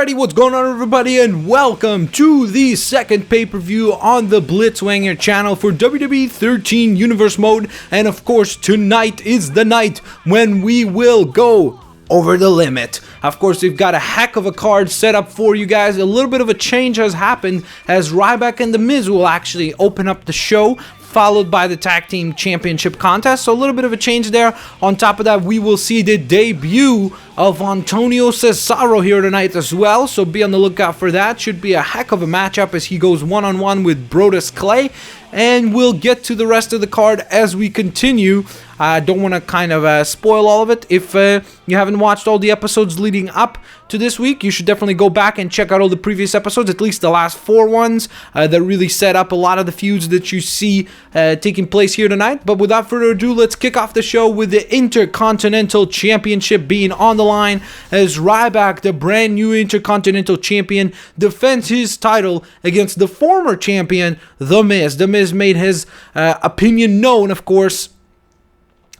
Alrighty, what's going on everybody, and welcome to the second pay-per-view on the Blitzwanger channel for WWE 13 Universe Mode. And of course, tonight is the night when we will go over the limit. Of course, we've got a heck of a card set up for you guys. A little bit of a change has happened as Ryback and The Miz will actually open up the show, followed by the Tag Team Championship contest. So a little bit of a change there. On top of that, we will see the debut of Antonio Cessaro here tonight as well. So be on the lookout for that. Should be a heck of a matchup as he goes one-on-one with Brodus Clay. And we'll get to the rest of the card as we continue. I don't want to kind of spoil all of it. If you haven't watched all the episodes leading up to this week, you should definitely go back and check out all the previous episodes, at least the last 4 ones that really set up a lot of the feuds that you see taking place here tonight. But without further ado, let's kick off the show with the Intercontinental Championship being on the line as Ryback, the brand new Intercontinental Champion, defends his title against the former champion, The Miz. The Miz made his opinion known, of course,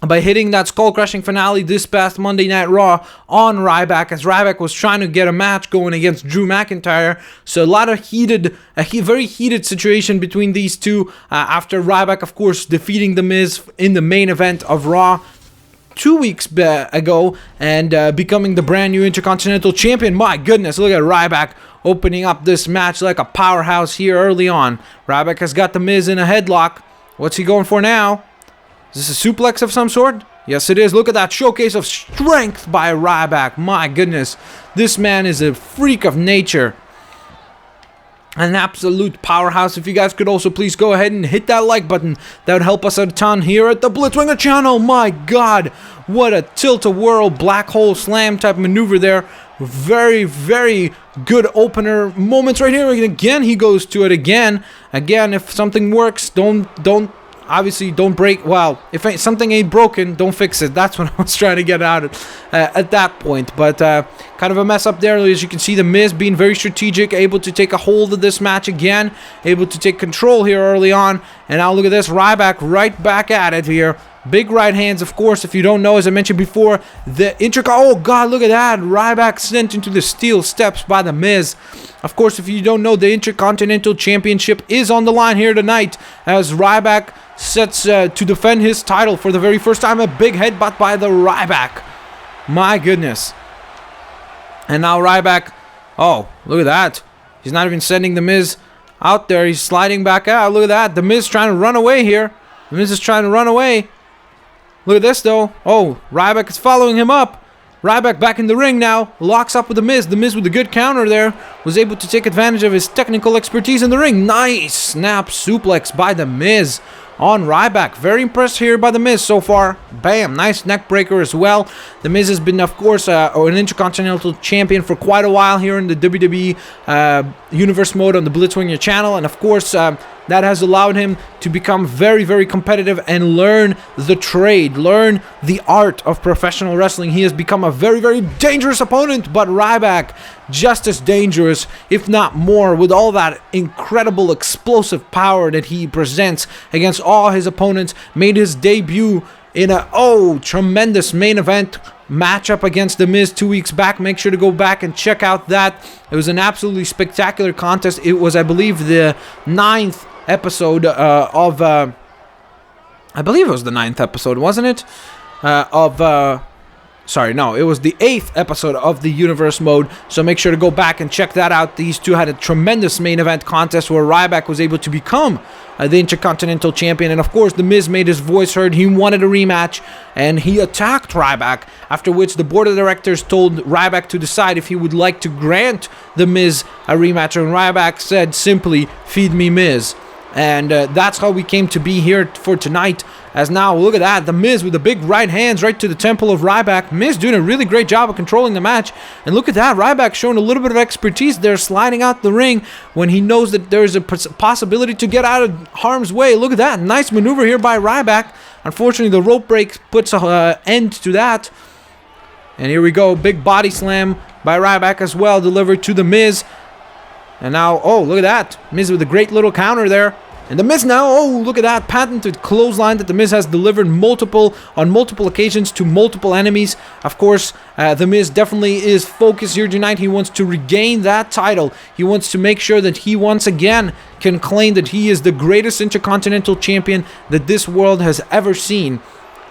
by hitting that skull-crushing finale this past Monday Night Raw on Ryback, as Ryback was trying to get a match going against Drew McIntyre. So a lot of very heated situation between these two after Ryback, of course, defeating The Miz in the main event of Raw 2 weeks ago and becoming the brand new Intercontinental Champion. My goodness, look at Ryback opening up this match like a powerhouse here early on. Ryback has got The Miz in a headlock. What's he going for now? Is this a suplex of some sort? Yes, it is. Look at that showcase of strength by Ryback. My goodness. This man is a freak of nature. An absolute powerhouse. If you guys could also please go ahead and hit that like button. That would help us out a ton here at the Blitzwanger channel. My God. What a tilt-a-whirl black hole slam type maneuver there. Very, very good opener moments right here. Again, he goes to it again. Again, if something works, obviously, don't break. Well, if something ain't broken, don't fix it. That's what I was trying to get out at that point. But kind of a mess up there. As you can see, The Miz being very strategic, able to take a hold of this match again, able to take control here early on. And now look at this, Ryback right back at it here. Big right hands, of course. If you don't know, as I mentioned before, oh God, look at that. Ryback sent into the steel steps by The Miz. Of course, if you don't know, the Intercontinental Championship is on the line here tonight as Ryback sets to defend his title for the very first time. A big headbutt by the Ryback. My goodness. And now Ryback, oh, look at that. He's not even sending The Miz out there. He's sliding back out. Look at that. The Miz trying to run away here. The Miz is trying to run away. Look at this, though. Oh, Ryback is following him up. Ryback back in the ring now. Locks up with The Miz. The Miz with a good counter there. Was able to take advantage of his technical expertise in the ring. Nice snap suplex by The Miz on Ryback. Very impressed here by The Miz so far. Bam. Nice neck breaker as well. The Miz has been, of course, an Intercontinental Champion for quite a while here in the WWE Universe Mode on the Blitzwanger channel. And, of course, that has allowed him to become very, very competitive and learn the trade, learn the art of professional wrestling. He has become a very, very dangerous opponent, but Ryback just as dangerous, if not more, with all that incredible explosive power that he presents against all his opponents. Made his debut in a tremendous main event matchup against The Miz 2 weeks back. Make sure to go back and check out that. It was an absolutely spectacular contest. It was, I believe, the 9th episode I believe it was the 9th episode, wasn't it? Sorry, no, it was the 8th episode of the Universe Mode, so make sure to go back and check that out. These two had a tremendous main event contest where Ryback was able to become the Intercontinental Champion, and of course, The Miz made his voice heard. He wanted a rematch, and he attacked Ryback, after which the board of directors told Ryback to decide if he would like to grant The Miz a rematch, and Ryback said simply, "Feed me, Miz." And that's how we came to be here for tonight. As now, look at that. The Miz with the big right hands right to the temple of Ryback. Miz doing a really great job of controlling the match. And look at that. Ryback showing a little bit of expertise there, sliding out the ring when he knows that there's a possibility to get out of harm's way. Look at that. Nice maneuver here by Ryback. Unfortunately, the rope break puts an end to that. And here we go. Big body slam by Ryback as well, delivered to The Miz. And now, oh, look at that. Miz with a great little counter there. And The Miz now, oh, look at that patented clothesline that The Miz has delivered on multiple occasions to multiple enemies. Of course, The Miz definitely is focused here tonight. He wants to regain that title. He wants to make sure that he once again can claim that he is the greatest Intercontinental Champion that this world has ever seen.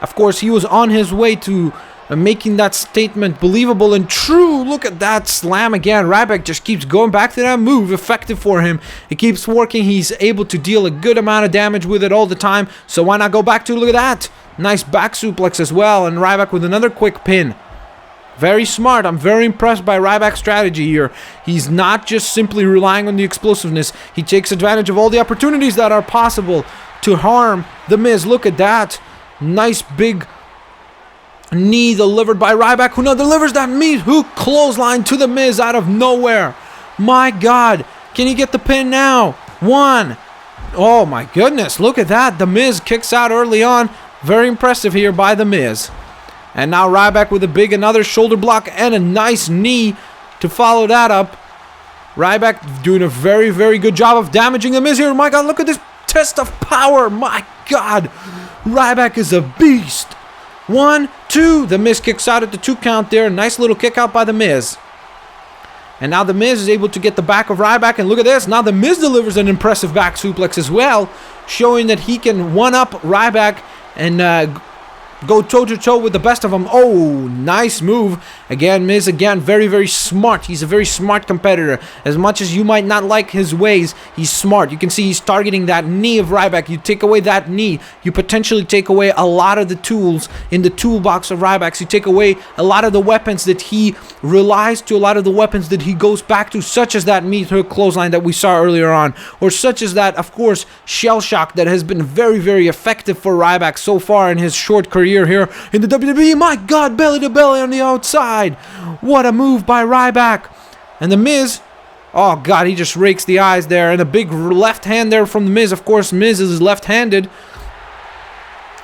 Of course, he was on his way to making that statement believable and true. Look at that slam again. Ryback just keeps going back to that move. Effective for him. It keeps working. He's able to deal a good amount of damage with it all the time. So why not go back to, look at that. Nice back suplex as well. And Ryback with another quick pin. Very smart. I'm very impressed by Ryback's strategy here. He's not just simply relying on the explosiveness. He takes advantage of all the opportunities that are possible to harm The Miz. Look at that. Nice big knee delivered by Ryback, who now delivers that meat hook clothesline to The Miz out of nowhere. My God, can he get the pin now? 1. Oh my goodness, look at that. The Miz kicks out early on. Very impressive here by The Miz. And now Ryback with another shoulder block and a nice knee to follow that up. Ryback doing a very, very good job of damaging The Miz here. My God, look at this test of power. My God, Ryback is a beast. 1, 2. The Miz kicks out at the 2 count there. Nice little kick out by The Miz. And now The Miz is able to get the back of Ryback. And look at this. Now The Miz delivers an impressive back suplex as well, showing that he can one-up Ryback and go toe-to-toe with the best of them. Oh, nice move. Again, Miz, again, very, very smart. He's a very smart competitor. As much as you might not like his ways, he's smart. You can see he's targeting that knee of Ryback. You take away that knee, you potentially take away a lot of the tools in the toolbox of Ryback. So you take away a lot of the weapons that he relies to, a lot of the weapons that he goes back to, such as that meat hook clothesline that we saw earlier on, or such as that, of course, shell shock that has been very, very effective for Ryback so far in his short career here in the WWE. My God, belly to belly on the outside. What a move by Ryback. And The Miz, oh God, he just rakes the eyes there. And a big left hand there from The Miz. Of course, Miz is left-handed,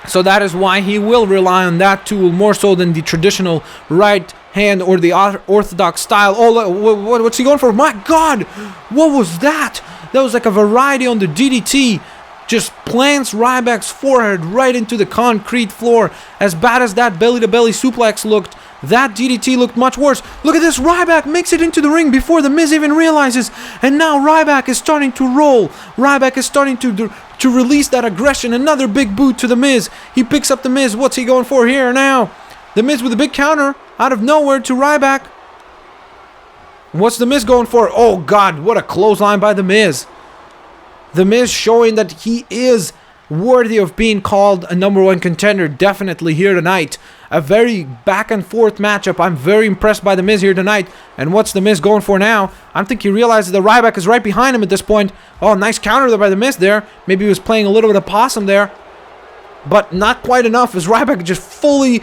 so that is why he will rely on that tool more so than the traditional right hand or the orthodox style. Oh, what's he going for? My God, what was that? That was like a variety on the DDT. Just plants Ryback's forehead right into the concrete floor. As bad as that belly-to-belly suplex looked, that DDT looked much worse. Look at this. Ryback makes it into the ring before The Miz even realizes. And now Ryback is starting to roll. Ryback is starting to release that aggression. Another big boot to The Miz. He picks up The Miz. What's he going for here now? The Miz with a big counter out of nowhere to Ryback. What's The Miz going for? Oh God, what a clothesline by The Miz. The Miz showing that he is worthy of being called a #1 contender, definitely here tonight. A very back and forth matchup. I'm very impressed by The Miz here tonight. And what's The Miz going for now? I think he realizes that Ryback is right behind him at this point. Oh, nice counter there by The Miz there. Maybe he was playing a little bit of possum there, but not quite enough, as Ryback just full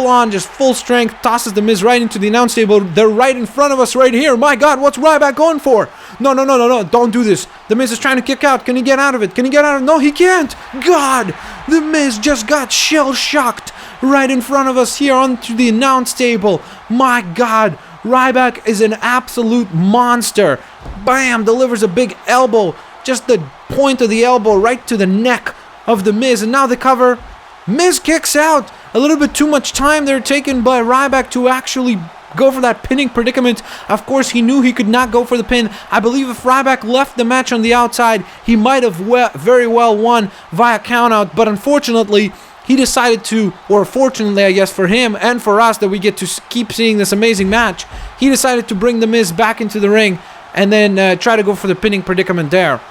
on, just full strength, tosses The Miz right into the announce table. They're right in front of us right here. My God, what's Ryback going for? No, don't do this. The Miz is trying to kick out. Can he get out of it? No, he can't. God, The Miz just got shell-shocked right in front of us here onto the announce table. My God, Ryback is an absolute monster. Bam, delivers a big elbow. Just the point of the elbow right to the neck of The Miz. And now the cover. Miz kicks out. A little bit too much time there taken by Ryback to actually go for that pinning predicament. Of course, he knew he could not go for the pin. I believe if Ryback left the match on the outside, he might have very well won via countout. But unfortunately, he decided to, or fortunately, I guess, for him and for us that we get to keep seeing this amazing match, he decided to bring The Miz back into the ring and then try to go for the pinning predicament there.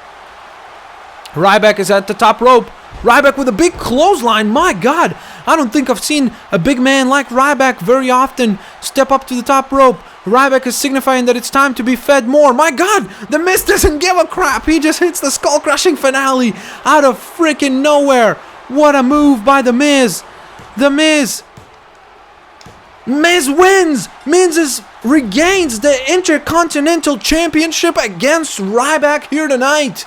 Ryback is at the top rope. Ryback with a big clothesline. My God, I don't think I've seen a big man like Ryback very often step up to the top rope. Ryback is signifying that it's time to be fed more. My God, The Miz doesn't give a crap. He just hits the skull-crushing finale out of freaking nowhere. What a move by The Miz. The Miz wins. Miz regains the Intercontinental Championship against Ryback here tonight.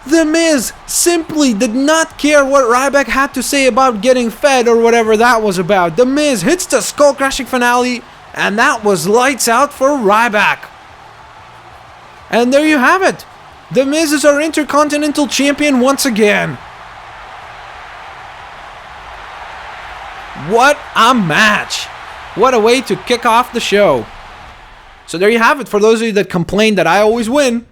The Miz simply did not care what Ryback had to say about getting fed or whatever that was about. The Miz hits the skull-crushing finale, and that was lights out for Ryback. And there you have it. The Miz is our Intercontinental Champion once again. What a match. What a way to kick off the show. So there you have it. For those of you that complain that I always win,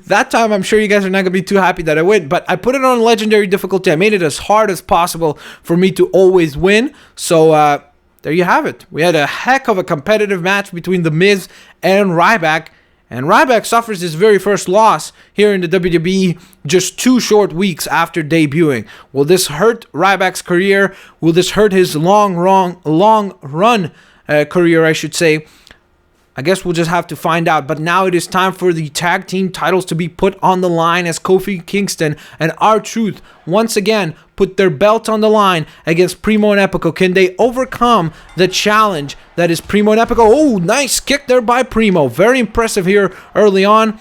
that time I'm sure you guys are not going to be too happy that I win. But I put it on legendary difficulty. I made it as hard as possible for me to always win. So there you have it. We had a heck of a competitive match between The Miz and Ryback. And Ryback suffers his very first loss here in the WWE just 2 short weeks after debuting. Will this hurt Ryback's career? Will this hurt his long run career, I should say? I guess we'll just have to find out. But now it is time for the tag team titles to be put on the line as Kofi Kingston and R-Truth once again put their belt on the line against Primo and Epico. Can they overcome the challenge that is Primo and Epico? Oh, nice kick there by Primo. Very impressive here early on.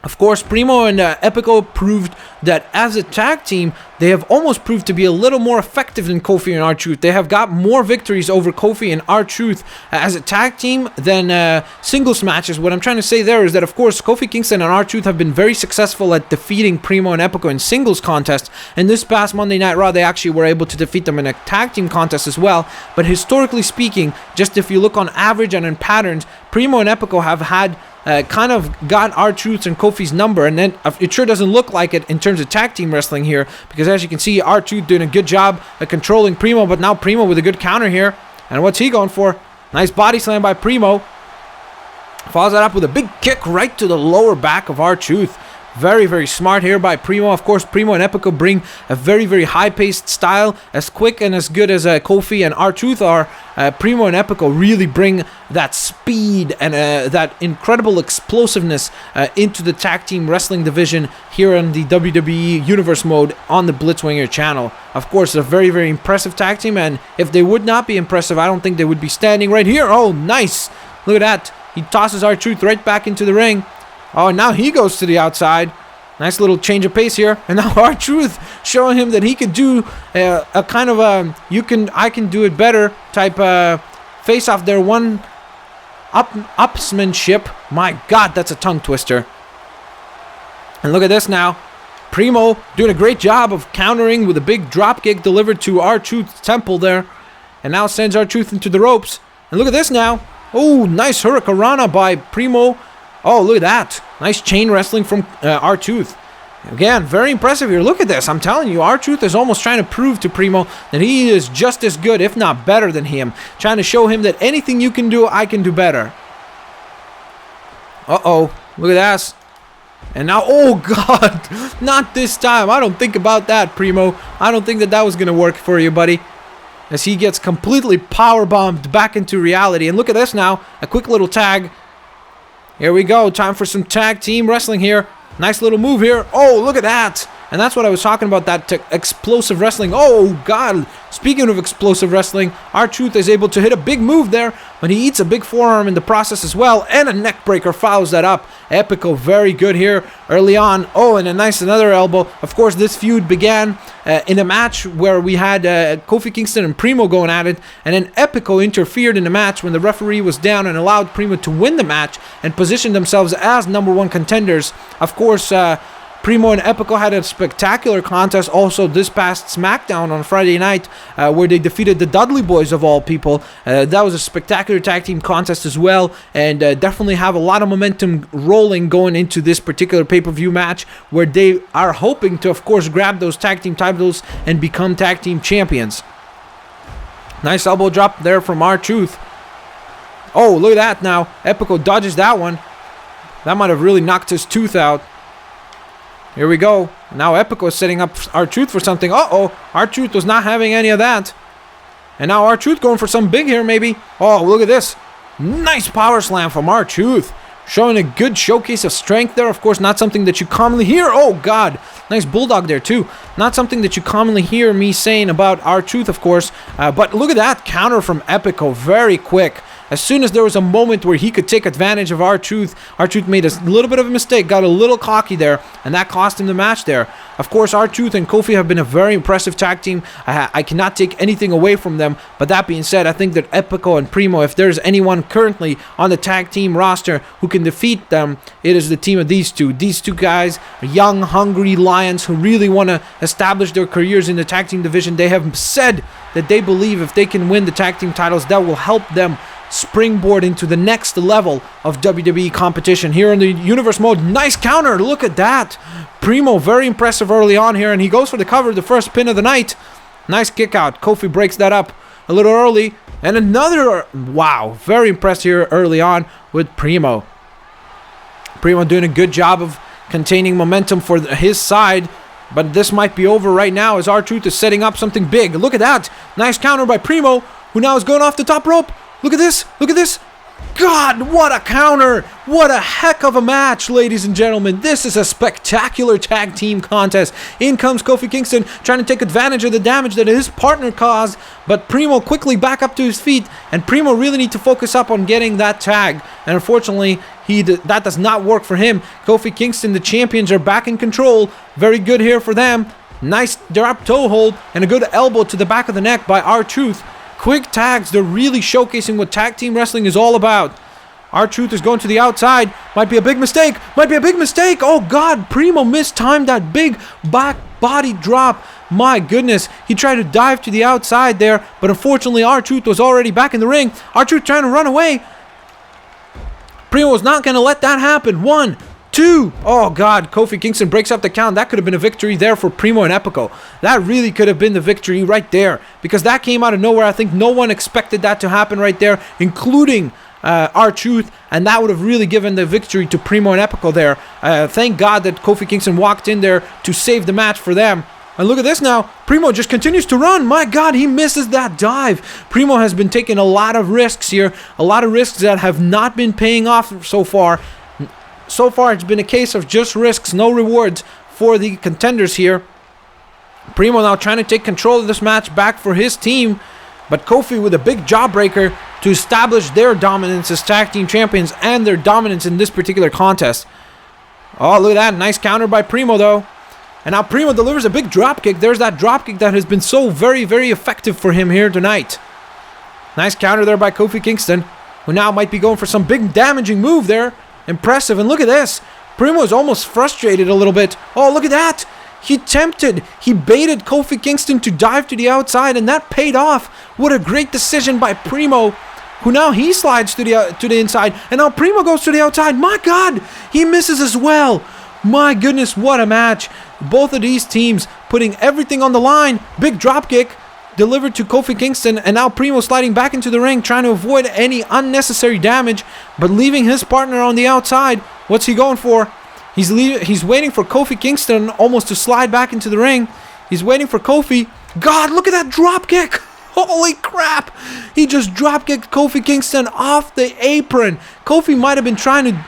Of course, Primo and Epico proved that as a tag team, they have almost proved to be a little more effective than Kofi and R-Truth. They have got more victories over Kofi and R-Truth as a tag team than singles matches. What I'm trying to say there is that, of course, Kofi Kingston and R-Truth have been very successful at defeating Primo and Epico in singles contests. And this past Monday Night Raw, they actually were able to defeat them in a tag team contest as well. But historically speaking, just if you look on average and in patterns, Primo and Epico have had kind of got R-Truth's and Kofi's number, and then it sure doesn't look like it in terms of tag team wrestling here, because as you can see, R-Truth doing a good job at controlling Primo, but now Primo with a good counter here, and what's he going for? Nice body slam by Primo. Follows that up with a big kick right to the lower back of R-Truth. Very, very smart here by Primo. Of course, Primo and Epico bring a very, very high-paced style, as quick and as good as Kofi and R-Truth are. Primo and Epico really bring that speed and that incredible explosiveness into the tag team wrestling division here in the WWE Universe mode on the Blitzwinger channel. Of course, a very, very impressive tag team, and if they would not be impressive, I don't think they would be standing right here. Oh, nice. Look at that. He tosses R-Truth right back into the ring. Oh, and now he goes to the outside. Nice little change of pace here. And now R-Truth showing him that he could do a kind of a I can do it better type face off there. Upsmanship. My God, that's a tongue twister. And look at this now. Primo doing a great job of countering with a big drop kick delivered to R-Truth's temple there. And now sends R-Truth into the ropes. And look at this now. Oh, nice hurricanrana by Primo. Oh, look at that. Nice chain wrestling from R-Truth. Again, very impressive here. Look at this. I'm telling you, R-Truth is almost trying to prove to Primo that he is just as good, if not better than him. Trying to show him that anything you can do, I can do better. Uh-oh. Look at that. And now, oh, God. Not this time. I don't think about that, Primo. I don't think that was going to work for you, buddy. As he gets completely powerbombed back into reality. And look at this now. A quick little tag. Here we go. Time for some tag team wrestling here. Nice little move here. Oh, look at that. And that's what I was talking about, that explosive wrestling. Oh, God. Speaking of explosive wrestling, R-Truth is able to hit a big move there, but he eats a big forearm in the process as well, and a neck breaker follows that up. Epico very good here early on. Oh, and a nice another elbow. Of course, this feud began in a match where we had Kofi Kingston and Primo going at it, and then Epico interfered in the match when the referee was down and allowed Primo to win the match and position themselves as #1 contenders. Of course, Primo and Epico had a spectacular contest also this past Smackdown on Friday night where they defeated the Dudley Boys of all people. That was a spectacular tag team contest as well, and definitely have a lot of momentum rolling going into this particular pay-per-view match where they are hoping to, of course, grab those tag team titles and become tag team champions. Nice elbow drop there from R-Truth. Oh, look at that now. Epico dodges that one. That might have really knocked his tooth out. Here we go. Now Epico is setting up R-Truth for something. Uh-oh. R-Truth was not having any of that. And now R-Truth going for some big here, maybe. Oh, look at this. Nice power slam from R-Truth. Showing a good showcase of strength there. Of course, not something that you commonly hear. Oh, God. Nice bulldog there, too. Not something that you commonly hear me saying about R-Truth, of course. But look at that counter from Epico. Very quick. As soon as there was a moment where he could take advantage of R-Truth, R-Truth made a little bit of a mistake, got a little cocky there, and that cost him the match there. Of course, R-Truth and Kofi have been a very impressive tag team. I cannot take anything away from them, but that being said, I think that Epico and Primo, if there's anyone currently on the tag team roster who can defeat them, it is the team of these two. These two guys are young, hungry lions who really want to establish their careers in the tag team division. They have said that they believe if they can win the tag team titles, that will help them springboard into the next level of WWE competition. Here in the Universe mode, nice counter, look at that. Primo, very impressive early on here, and he goes for the cover, the first pin of the night. Nice kick out. Kofi breaks that up a little early, and another, wow, very impressed here early on with Primo. Primo doing a good job of containing momentum for his side, but this might be over right now as R-Truth is setting up something big. Look at that. Nice counter by Primo, who now is going off the top rope. Look at this. Look at this. God, what a counter. What a heck of a match, ladies and gentlemen. This is a spectacular tag team contest. In comes Kofi Kingston trying to take advantage of the damage that his partner caused, but Primo quickly back up to his feet, and Primo really need to focus up on getting that tag. And unfortunately, that does not work for him. Kofi Kingston, the champions, are back in control. Very good here for them. Nice drop toe hold and a good elbow to the back of the neck by R-Truth. Quick tags, they're really showcasing what tag team wrestling is all about. R-Truth is going to the outside. Might be a big mistake. Might be a big mistake. Oh, God. Primo mistimed that big back body drop. My goodness. He tried to dive to the outside there, but unfortunately, R-Truth was already back in the ring. R-Truth trying to run away. Primo was not going to let that happen. 1, 2. Oh, God. Kofi Kingston breaks up the count. That could have been a victory there for Primo and Epico. That really could have been the victory right there, because that came out of nowhere. I think no one expected that to happen right there, including R-Truth, and that would have really given the victory to Primo and Epico there. Thank God that Kofi Kingston walked in there to save the match for them. And look at this now. Primo just continues to run. My God, he misses that dive. Primo has been taking a lot of risks here, a lot of risks that have not been paying off so far. So far, it's been a case of just risks, no rewards for the contenders here. Primo now trying to take control of this match back for his team, but Kofi with a big jawbreaker to establish their dominance as tag team champions and their dominance in this particular contest. Oh, look at that. Nice counter by Primo, though. And now Primo delivers a big dropkick. There's that dropkick that has been so very, very effective for him here tonight. Nice counter there by Kofi Kingston, who now might be going for some big damaging move there. Impressive. And look at this. Primo is almost frustrated a little bit. Oh, look at that. He baited Kofi Kingston to dive to the outside, and that paid off. What a great decision by Primo, who now he slides to the inside, and now Primo goes to the outside. My God, he misses as well. My goodness, what a match. Both of these teams putting everything on the line. Big dropkick delivered to Kofi Kingston, and now Primo sliding back into the ring, trying to avoid any unnecessary damage, but leaving his partner on the outside. What's he going for? He's waiting for Kofi Kingston almost to slide back into the ring. He's waiting for Kofi. God, look at that drop kick. Holy crap. He just drop kicked Kofi Kingston off the apron. Kofi might have been trying to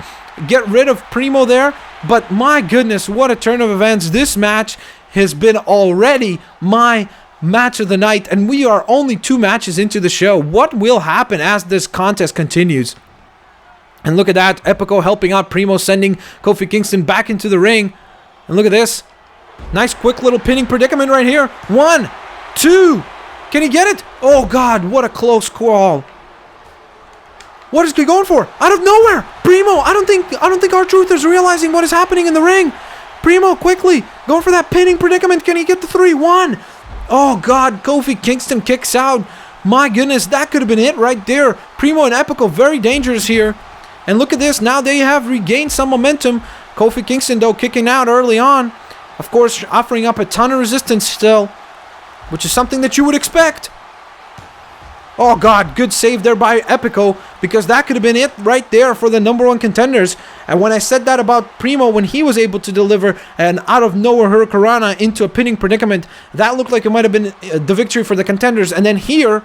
get rid of Primo there, but my goodness, what a turn of events. This match has been already my match of the night, and we are only 2 matches into the show. What will happen as this contest continues? And look at that, Epico helping out Primo, sending Kofi Kingston back into the ring. And look at this. Nice quick little pinning predicament right here. 1, 2. Can he get it? Oh God, what a close call. What is he going for? Out of nowhere. Primo, I don't think R-Truth is realizing what is happening in the ring. Primo quickly going for that pinning predicament. Can he get the 3? 1. Oh God, Kofi Kingston kicks out. My goodness, that could have been it right there. Primo and Epico very dangerous here. And look at this, now they have regained some momentum. Kofi Kingston, though, kicking out early on. Of course, offering up a ton of resistance still, which is something that you would expect. Oh, God, good save there by Epico, because that could have been it right there for the #1 contenders. And when I said that about Primo, when he was able to deliver an out-of-nowhere Hurricanrana into a pinning predicament, that looked like it might have been the victory for the contenders. And then here,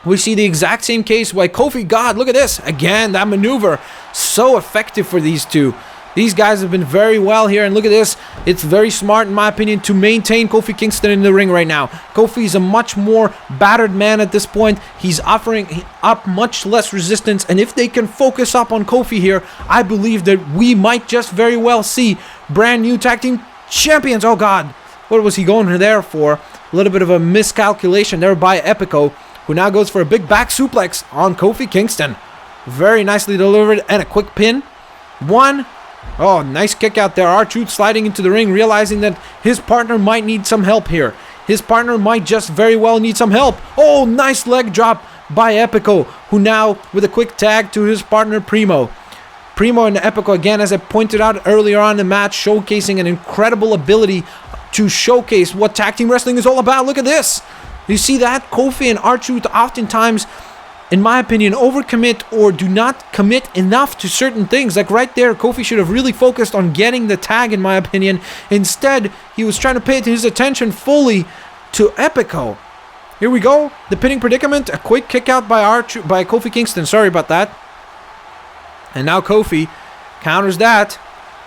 we see the exact same case by Kofi. God, look at this. Again, that maneuver, so effective for these two. These guys have been very well here, and look at this. It's very smart, in my opinion, to maintain Kofi Kingston in the ring right now. Kofi is a much more battered man at this point. He's offering up much less resistance, and if they can focus up on Kofi here, I believe that we might just very well see brand new tag team champions. Oh God, what was he going there for? A little bit of a miscalculation there by Epico, who now goes for a big back suplex on Kofi Kingston. Very nicely delivered, and a quick pin. One. Oh, nice kick out there. R-Truth sliding into the ring, realizing that his partner might need some help here. His partner might just very well need some help. Oh, nice leg drop by Epico, who now with a quick tag to his partner Primo. Primo and Epico, again, as I pointed out earlier on in the match, showcasing an incredible ability to showcase what tag team wrestling is all about. Look at this. You see that? Kofi and R-Truth oftentimes, in my opinion, overcommit or do not commit enough to certain things. Like right there, Kofi should have really focused on getting the tag, in my opinion. Instead, he was trying to pay his attention fully to Epico. Here we go. The pinning predicament. A quick kick out by Kofi Kingston. Sorry about that. And now Kofi counters that.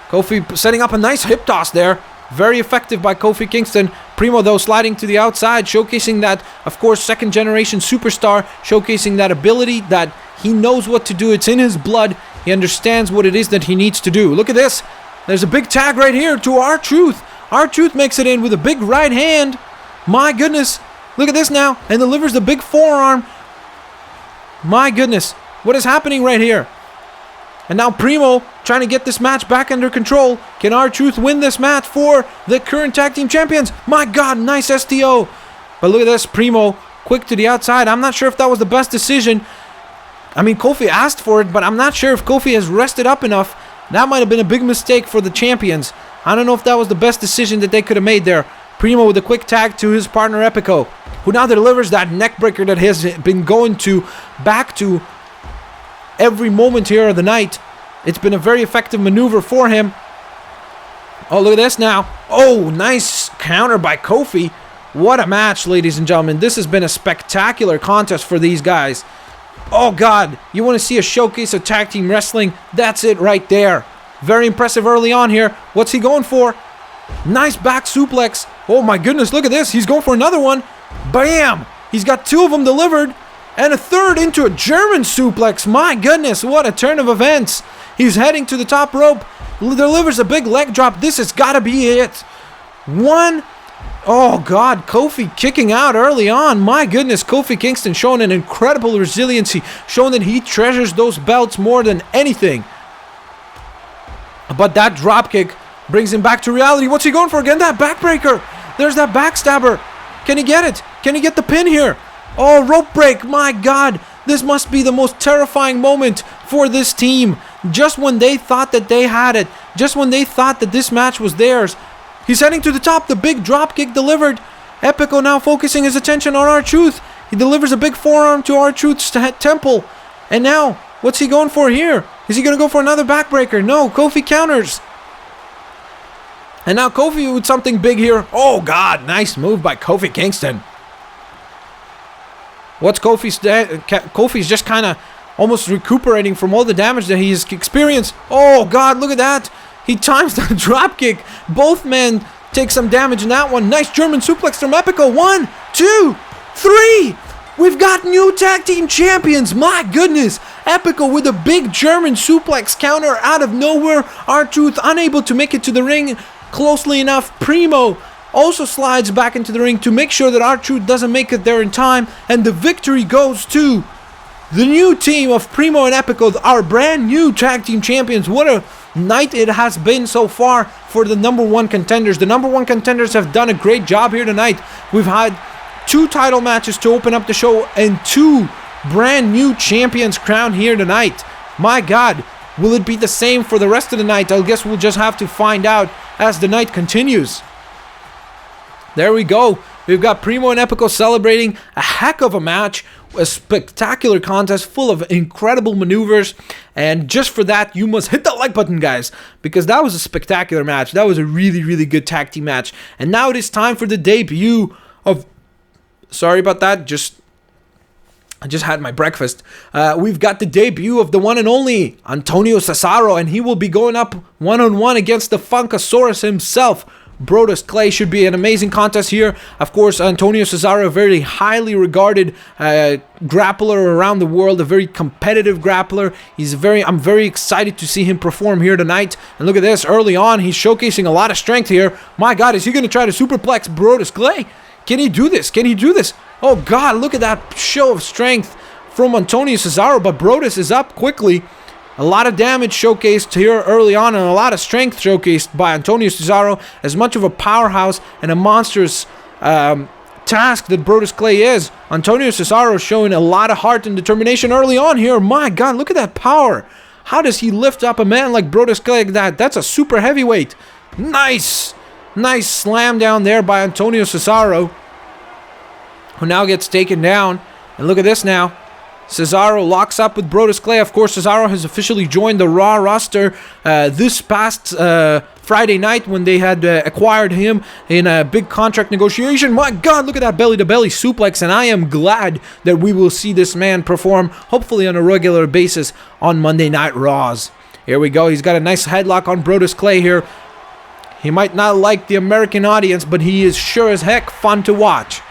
Kofi setting up a nice hip toss there. Very effective by Kofi Kingston. Primo, though, sliding to the outside, showcasing that, of course, second generation superstar, showcasing that ability that he knows what to do. It's in his blood. He understands what it is that he needs to do. Look at this. There's a big tag right here to R-Truth. R-Truth makes it in with a big right hand. My goodness. Look at this now. And delivers the big forearm. My goodness. What is happening right here? And now Primo trying to get this match back under control. Can R-Truth win this match for the current tag team champions? My God, nice STO. But look at this, Primo quick to the outside. I'm not sure if that was the best decision. I mean, Kofi asked for it, but I'm not sure if Kofi has rested up enough. That might have been a big mistake for the champions. I don't know if that was the best decision that they could have made there. Primo with a quick tag to his partner Epico, who now delivers that neckbreaker that has been going back to every moment here of the night. It's been a very effective maneuver for him. Oh, look at this now. Oh, nice counter by Kofi. What a match, ladies and gentlemen. This has been a spectacular contest for these guys. Oh, God. You want to see a showcase of tag team wrestling? That's it right there. Very impressive early on here. What's he going for? Nice back suplex. Oh, my goodness. Look at this. He's going for another one. Bam. He's got two of them delivered. And a third into a German suplex. My goodness, what a turn of events. He's heading to the top rope. Delivers a big leg drop. This has got to be it. One. Oh, God. Kofi kicking out early on. My goodness. Kofi Kingston showing an incredible resiliency. Showing that he treasures those belts more than anything. But that dropkick brings him back to reality. What's he going for again? That backbreaker. There's that backstabber. Can he get it? Can he get the pin here? Oh, rope break. My God. This must be the most terrifying moment for this team. Just when they thought that they had it. Just when they thought that this match was theirs. He's heading to the top. The big drop kick delivered. Epico now focusing his attention on R-Truth. He delivers a big forearm to R-Truth's temple. And now, what's he going for here? Is he going to go for another backbreaker? No, Kofi counters. And now Kofi with something big here. Oh, God. Nice move by Kofi Kingston. What's Kofi's... Kofi's just kind of almost recuperating from all the damage that he's experienced. Oh, God, look at that. He times the dropkick. Both men take some damage in that one. Nice German suplex from Epico. 1, 2, 3. We've got new tag team champions. My goodness. Epico with a big German suplex counter out of nowhere. R-Truth unable to make it to the ring closely enough. Primo also slides back into the ring to make sure that R-Truth doesn't make it there in time. And the victory goes to the new team of Primo and Epico, our brand new tag team champions. What a night it has been so far for the number one contenders. The number one contenders have done a great job here tonight. We've had 2 title matches to open up the show and 2 brand new champions crowned here tonight. My God, will it be the same for the rest of the night? I guess we'll just have to find out as the night continues. There we go. We've got Primo and Epico celebrating a heck of a match, a spectacular contest full of incredible maneuvers. And just for that, you must hit the like button, guys, because that was a spectacular match. That was a really, really good tag team match. And now it is time for the debut of... Sorry about that. Just I just had my breakfast. We've got the debut of the one and only Antonio Cessaro, and he will be going up one-on-one against the Funkasaurus himself. Brodus Clay. Should be an amazing contest here. Of course, Antonio Cessaro, a very highly regarded grappler around the world, a very competitive grappler. I'm very excited to see him perform here tonight. And look at this, early on, he's showcasing a lot of strength here. My God, is he going to try to superplex Brodus Clay? Can he do this? Can he do this? Oh God, look at that show of strength from Antonio Cessaro, but Brodus is up quickly. A lot of damage showcased here early on and a lot of strength showcased by Antonio Cessaro. As much of a powerhouse and a monstrous task that Brodus Clay is, Antonio Cessaro showing a lot of heart and determination early on here. My God, look at that power. How does he lift up a man like Brodus Clay like that? That's a super heavyweight. Nice slam down there by Antonio Cessaro, who now gets taken down. And look at this now. Cessaro locks up with Brodus Clay. Of course, Cessaro has officially joined the Raw roster this past Friday night when they had acquired him in a big contract negotiation. My God, look at that belly-to-belly suplex, and I am glad that we will see this man perform, hopefully on a regular basis, on Monday Night Raws. Here we go. He's got a nice headlock on Brodus Clay here. He might not like the American audience, but he is sure as heck fun to watch.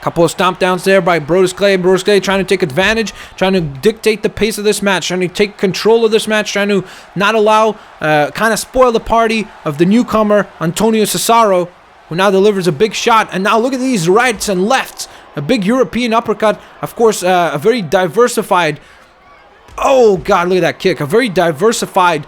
Couple of stomp downs there by Brodus Clay. Brodus Clay trying to take advantage, trying to dictate the pace of this match, trying to take control of this match, trying to not allow, kind of spoil the party of the newcomer, Antonio Cessaro, who now delivers a big shot. And now look at these rights and lefts. A big European uppercut. Of course, a very diversified... Oh, God, look at that kick. A very diversified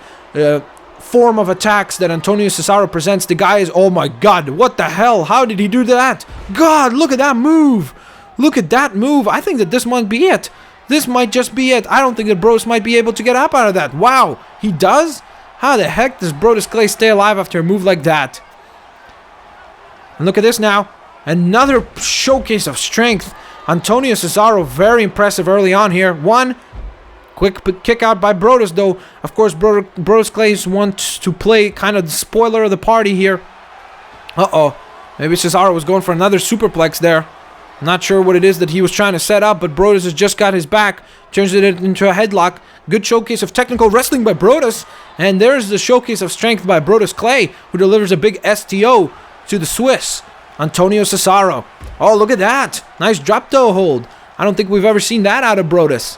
form of attacks that Antonio Cessaro presents. The guy is, oh my God, what the hell? How did he do that? God, look at that move. Look at that move. I think that this might be it. This might just be it. I don't think that Brodus might be able to get up out of that. Wow, he does? How the heck does Brodus Clay stay alive after a move like that? And look at this now. Another showcase of strength. Antonio Cessaro, very impressive early on here. One quick kick out by Brodus, though. Of course, Brodus Clay wants to play kind of the spoiler of the party here. Uh-oh. Maybe Cessaro was going for another superplex there. Not sure what it is that he was trying to set up, but Brodus has just got his back. Turns it into a headlock. Good showcase of technical wrestling by Brodus. And there's the showcase of strength by Brodus Clay, who delivers a big STO to the Swiss, Antonio Cessaro. Oh, look at that. Nice drop toe hold. I don't think we've ever seen that out of Brodus.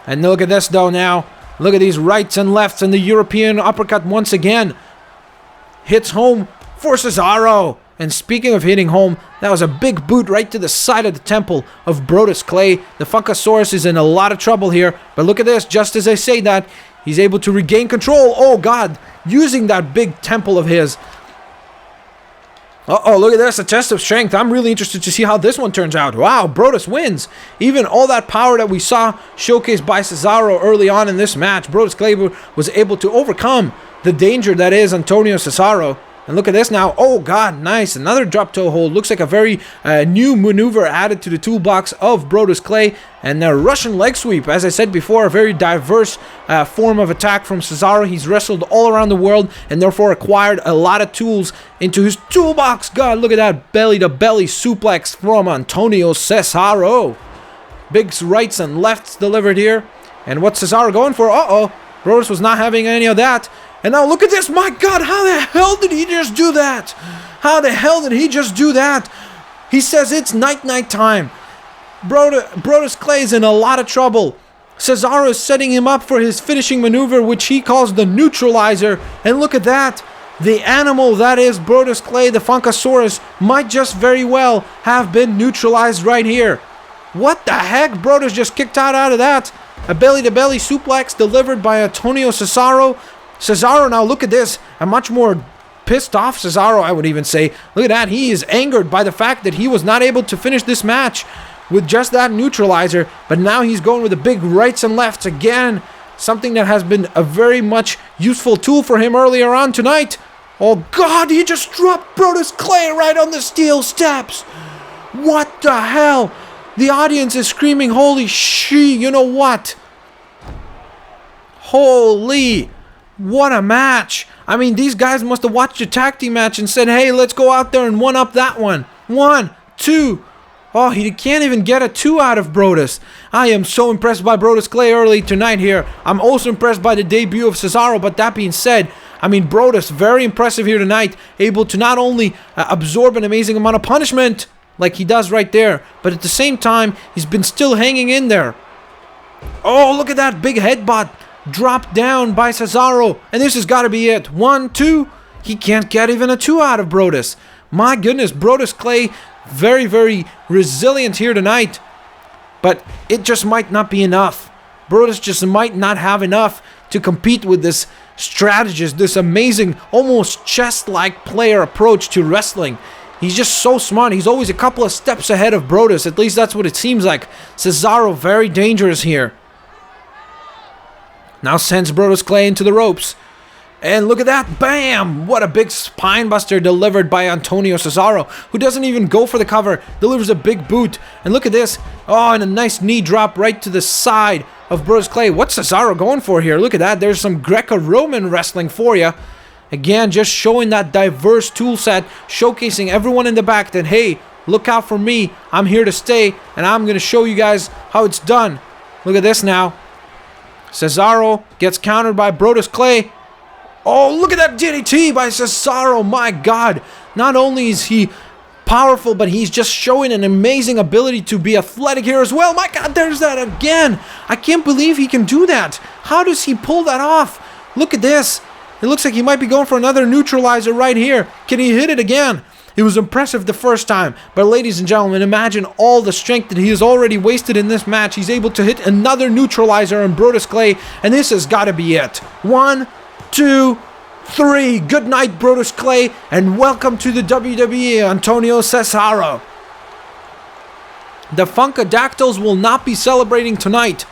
And look at this, though, now. Look at these rights and lefts, and the European uppercut once again hits home for Cessaro. And speaking of hitting home, that was a big boot right to the side of the temple of Brodus Clay. The Funkasaurus is in a lot of trouble here. But look at this, just as I say that, he's able to regain control. Oh, God, using that big temple of his. Uh-oh, look at this, a test of strength. I'm really interested to see how this one turns out. Wow, Brodus wins. Even all that power that we saw showcased by Cessaro early on in this match, Brodus Clay was able to overcome the danger that is Antonio Cessaro. And look at this now. Oh, God, nice. Another drop toe hold. Looks like a very new maneuver added to the toolbox of Brodus Clay. And a Russian leg sweep. As I said before, a very diverse form of attack from Cessaro. He's wrestled all around the world and therefore acquired a lot of tools into his toolbox. God, look at that belly-to-belly suplex from Antonio Cessaro. Big rights and lefts delivered here. And what's Cessaro going for? Uh-oh. Brodus was not having any of that. And now look at this. My God, how the hell did he just do that? How the hell did he just do that? He says it's night time. Brodus Clay is in a lot of trouble. Cessaro is setting him up for his finishing maneuver, which he calls the neutralizer. And look at that. The animal that is Brodus Clay, the Funkasaurus, might just very well have been neutralized right here. What the heck? Brodus just kicked out of that. A belly-to-belly suplex delivered by Antonio Cessaro. Cessaro, now look at this, a much more pissed off Cessaro, I would even say. Look at that, he is angered by the fact that he was not able to finish this match with just that neutralizer, but now he's going with the big rights and lefts again, something that has been a very much useful tool for him earlier on tonight. Oh God, he just dropped Brodus Clay right on the steel steps. What the hell? The audience is screaming, holy you know what? Holy... What a match. I mean, these guys must have watched a tag team match and said, hey, let's go out there and one-up that one. 1, 2. Oh, he can't even get a 2 out of Brodus. I am so impressed by Brodus Clay early tonight here. I'm also impressed by the debut of Cessaro, but that being said, I mean, Brodus, very impressive here tonight, able to not only absorb an amazing amount of punishment, like he does right there, but at the same time, he's been still hanging in there. Oh, look at that big headbutt dropped down by Cessaro, and this has got to be it. 1, 2, he can't get even a 2 out of Brodus. My goodness, Brodus Clay, very, very resilient here tonight, but it just might not be enough. Brodus just might not have enough to compete with this strategist, this amazing, almost chess-like player approach to wrestling. He's just so smart. He's always a couple of steps ahead of Brodus. At least that's what it seems like. Cessaro, very dangerous here. Now sends Brodus Clay into the ropes. And look at that. Bam! What a big spine buster delivered by Antonio Cessaro, who doesn't even go for the cover. Delivers a big boot. And look at this. Oh, and a nice knee drop right to the side of Brodus Clay. What's Cessaro going for here? Look at that. There's some Greco-Roman wrestling for you. Again, just showing that diverse tool set, showcasing everyone in the back that, hey, look out for me. I'm here to stay, and I'm going to show you guys how it's done. Look at this now. Cessaro gets countered by Brodus Clay. Oh, look at that DDT by Cessaro. My God. Not only is he powerful, but he's just showing an amazing ability to be athletic here as well. My God, there's that again. I can't believe he can do that. How does he pull that off? Look at this. It looks like he might be going for another neutralizer right here. Can he hit it again? It was impressive the first time, but ladies and gentlemen, imagine all the strength that he has already wasted in this match. He's able to hit another neutralizer on Brodus Clay, and this has got to be it. 1, 2, 3. Good night, Brodus Clay, and welcome to the WWE, Antonio Cessaro. The Funkadactyls will not be celebrating tonight.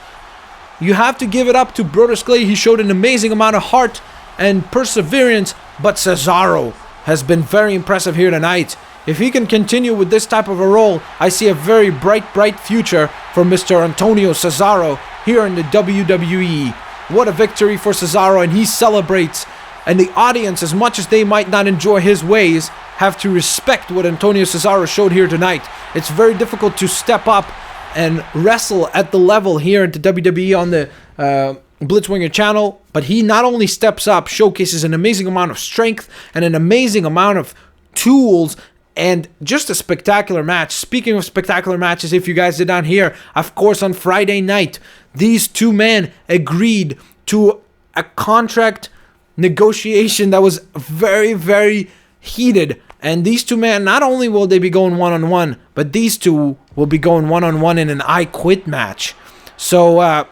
You have to give it up to Brodus Clay. He showed an amazing amount of heart and perseverance, but Cessaro has been very impressive here tonight. If he can continue with this type of a role, I see a very bright future for Mr. Antonio Cessaro here in the WWE. What a victory for Cessaro, and he celebrates. And the audience, as much as they might not enjoy his ways, have to respect what Antonio Cessaro showed here tonight. It's very difficult to step up and wrestle at the level here at the WWE on the Blitzwinger channel, but he not only steps up, showcases an amazing amount of strength and an amazing amount of tools, and just a spectacular match. Speaking of spectacular matches, if you guys did not hear, of course on Friday night, these two men agreed to a contract negotiation that was very heated. And these two men, not only will they be going one-on-one, but these two will be going one-on-one in an I Quit match. So,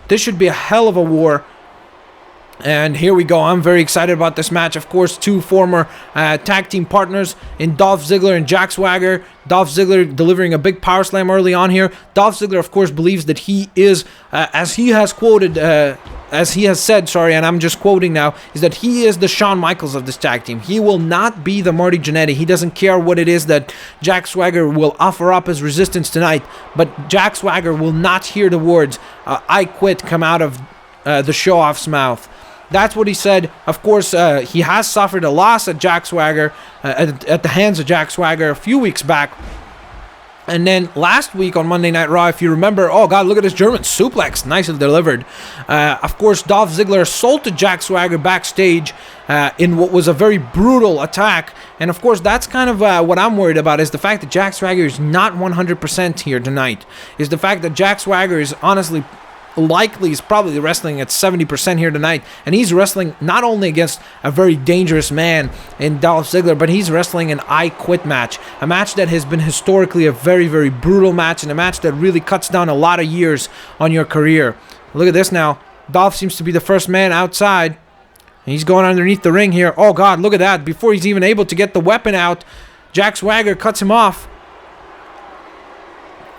this should be a hell of a war. And here we go. I'm very excited about this match. Of course, two former tag team partners in Dolph Ziggler and Jack Swagger. Dolph Ziggler delivering a big power slam early on here. Dolph Ziggler, of course, believes that he is, as he has said, and I'm just quoting now, is that he is the Shawn Michaels of this tag team. He will not be the Marty Jannetty. He doesn't care what it is that Jack Swagger will offer up as resistance tonight, but Jack Swagger will not hear the words I quit come out of the show-off's mouth. That's what he said. Of course, he has suffered a loss at Jack Swagger, at the hands of Jack Swagger a few weeks back. And then last week on Monday Night Raw, if you remember, oh God, look at this German suplex, nicely delivered. Of course, Dolph Ziggler assaulted Jack Swagger backstage in what was a very brutal attack. And of course, that's kind of what I'm worried about, is the fact that Jack Swagger is not 100% here tonight. Is the fact that Jack Swagger is honestly likely is probably wrestling at 70% here tonight, and he's wrestling not only against a very dangerous man in Dolph Ziggler, but he's wrestling an I Quit match, a match that has been historically a very brutal match, and a match that really cuts down a lot of years on your career. Look at this now. Dolph seems to be the first man outside, and he's going underneath the ring here. Oh God, look at that. Before he's even able to get the weapon out, Jack Swagger cuts him off.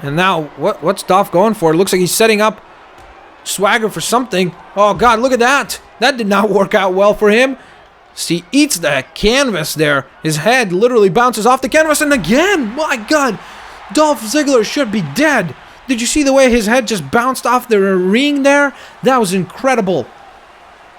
And now, what's Dolph going for? It looks like he's setting up Swagger for something. Oh God, look at that. That did not work out well for him. See, eats the canvas there. His head literally bounces off the canvas, and again, my God, Dolph Ziggler should be dead. Did you see the way his head just bounced off the ring there? That was incredible.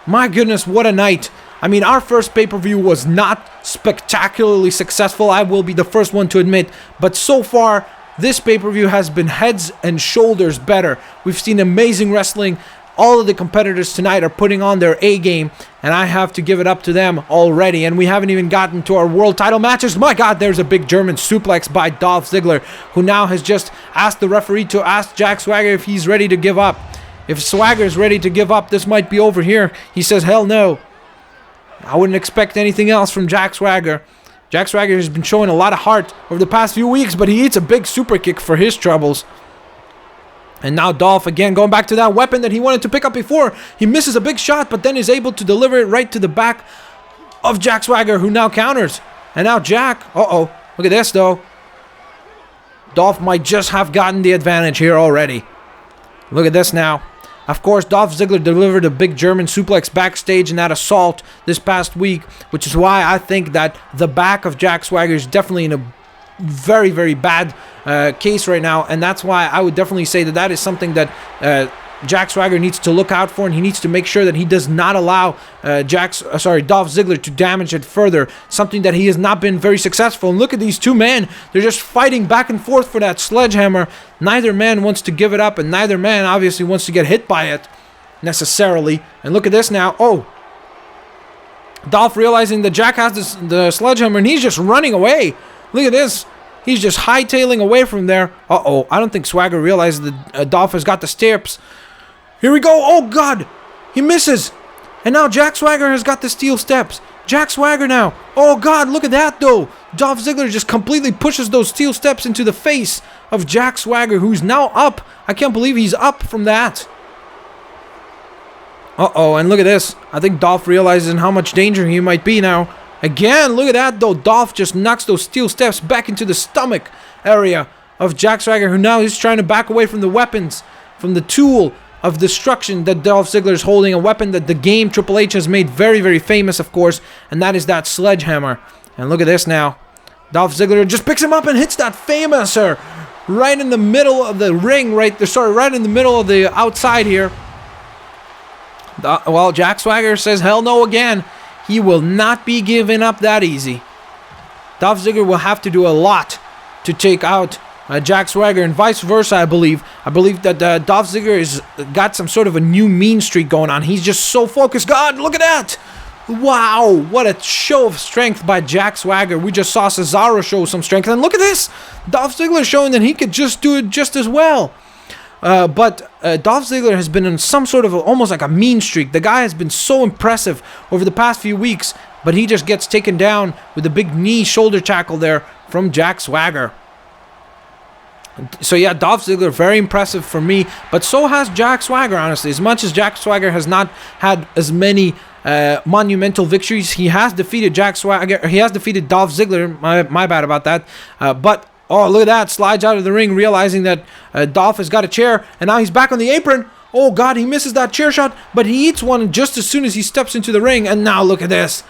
My goodness, what a night. I mean, our first pay-per-view was not spectacularly successful, I will be the first one to admit, but so far, this pay-per-view has been heads and shoulders better. We've seen amazing wrestling. All of the competitors tonight are putting on their A game, and I have to give it up to them already. And we haven't even gotten to our world title matches. My God, there's a big German suplex by Dolph Ziggler, who now has just asked the referee to ask Jack Swagger if he's ready to give up. If Swagger is ready to give up, this might be over here. He says, hell no. I wouldn't expect anything else from Jack Swagger. Jack Swagger has been showing a lot of heart over the past few weeks, but he eats a big super kick for his troubles. And now Dolph again going back to that weapon that he wanted to pick up before. He misses a big shot, but then is able to deliver it right to the back of Jack Swagger, who now counters. And now Jack, look at this though. Dolph might just have gotten the advantage here already. Look at this now. Of course, Dolph Ziggler delivered a big German suplex backstage in that assault this past week, which is why I think that the back of Jack Swagger is definitely in a very, very bad case right now, and that's why I would definitely say that that is something that Jack Swagger needs to look out for, and he needs to make sure that he does not allow Dolph Ziggler to damage it further, something that he has not been very successful. And look at these two men, they're just fighting back and forth for that sledgehammer. Neither man wants to give it up, and neither man obviously wants to get hit by it necessarily. And look at this now. Dolph realizing that Jack has the sledgehammer, and he's just running away. Look at this. He's just hightailing away from there. I don't think Swagger realizes that Dolph has got the steps. Here we go. Oh, God. He misses. And now Jack Swagger has got the steel steps. Jack Swagger now. Oh, God. Look at that, though. Dolph Ziggler just completely pushes those steel steps into the face of Jack Swagger, who's now up. I can't believe he's up from that. And look at this. I think Dolph realizes how much danger he might be now. Again, look at that, though. Dolph just knocks those steel steps back into the stomach area of Jack Swagger, who now is trying to back away from the weapons, from the tool of destruction that Dolph Ziggler is holding, a weapon that the game Triple H has made very, very famous, of course, and that is that sledgehammer. And look at this now. Dolph Ziggler just picks him up and hits that famouser right in the middle of the ring, right in the middle of the outside here. Well, Jack Swagger says hell no again. He will not be given up that easy. Dolph Ziggler will have to do a lot to take out Jack Swagger, and vice versa, I believe. I believe that Dolph Ziggler has got some sort of a new mean streak going on. He's just so focused. God, look at that! Wow, what a show of strength by Jack Swagger. We just saw Cessaro show some strength, and look at this! Dolph Ziggler showing that he could just do it just as well. But Dolph Ziggler has been in some sort of almost like a mean streak. The guy has been so impressive over the past few weeks, but he just gets taken down with a big knee shoulder tackle there from Jack Swagger. So yeah, Dolph Ziggler, very impressive for me, but so has Jack Swagger, honestly. As much as Jack Swagger has not had as many monumental victories, he has defeated Jack Swagger. He has defeated Dolph Ziggler. My bad about that. But oh, look at that, slides out of the ring, realizing that Dolph has got a chair, and now he's back on the apron. Oh God, he misses that chair shot, but he eats one just as soon as he steps into the ring. And now look at this.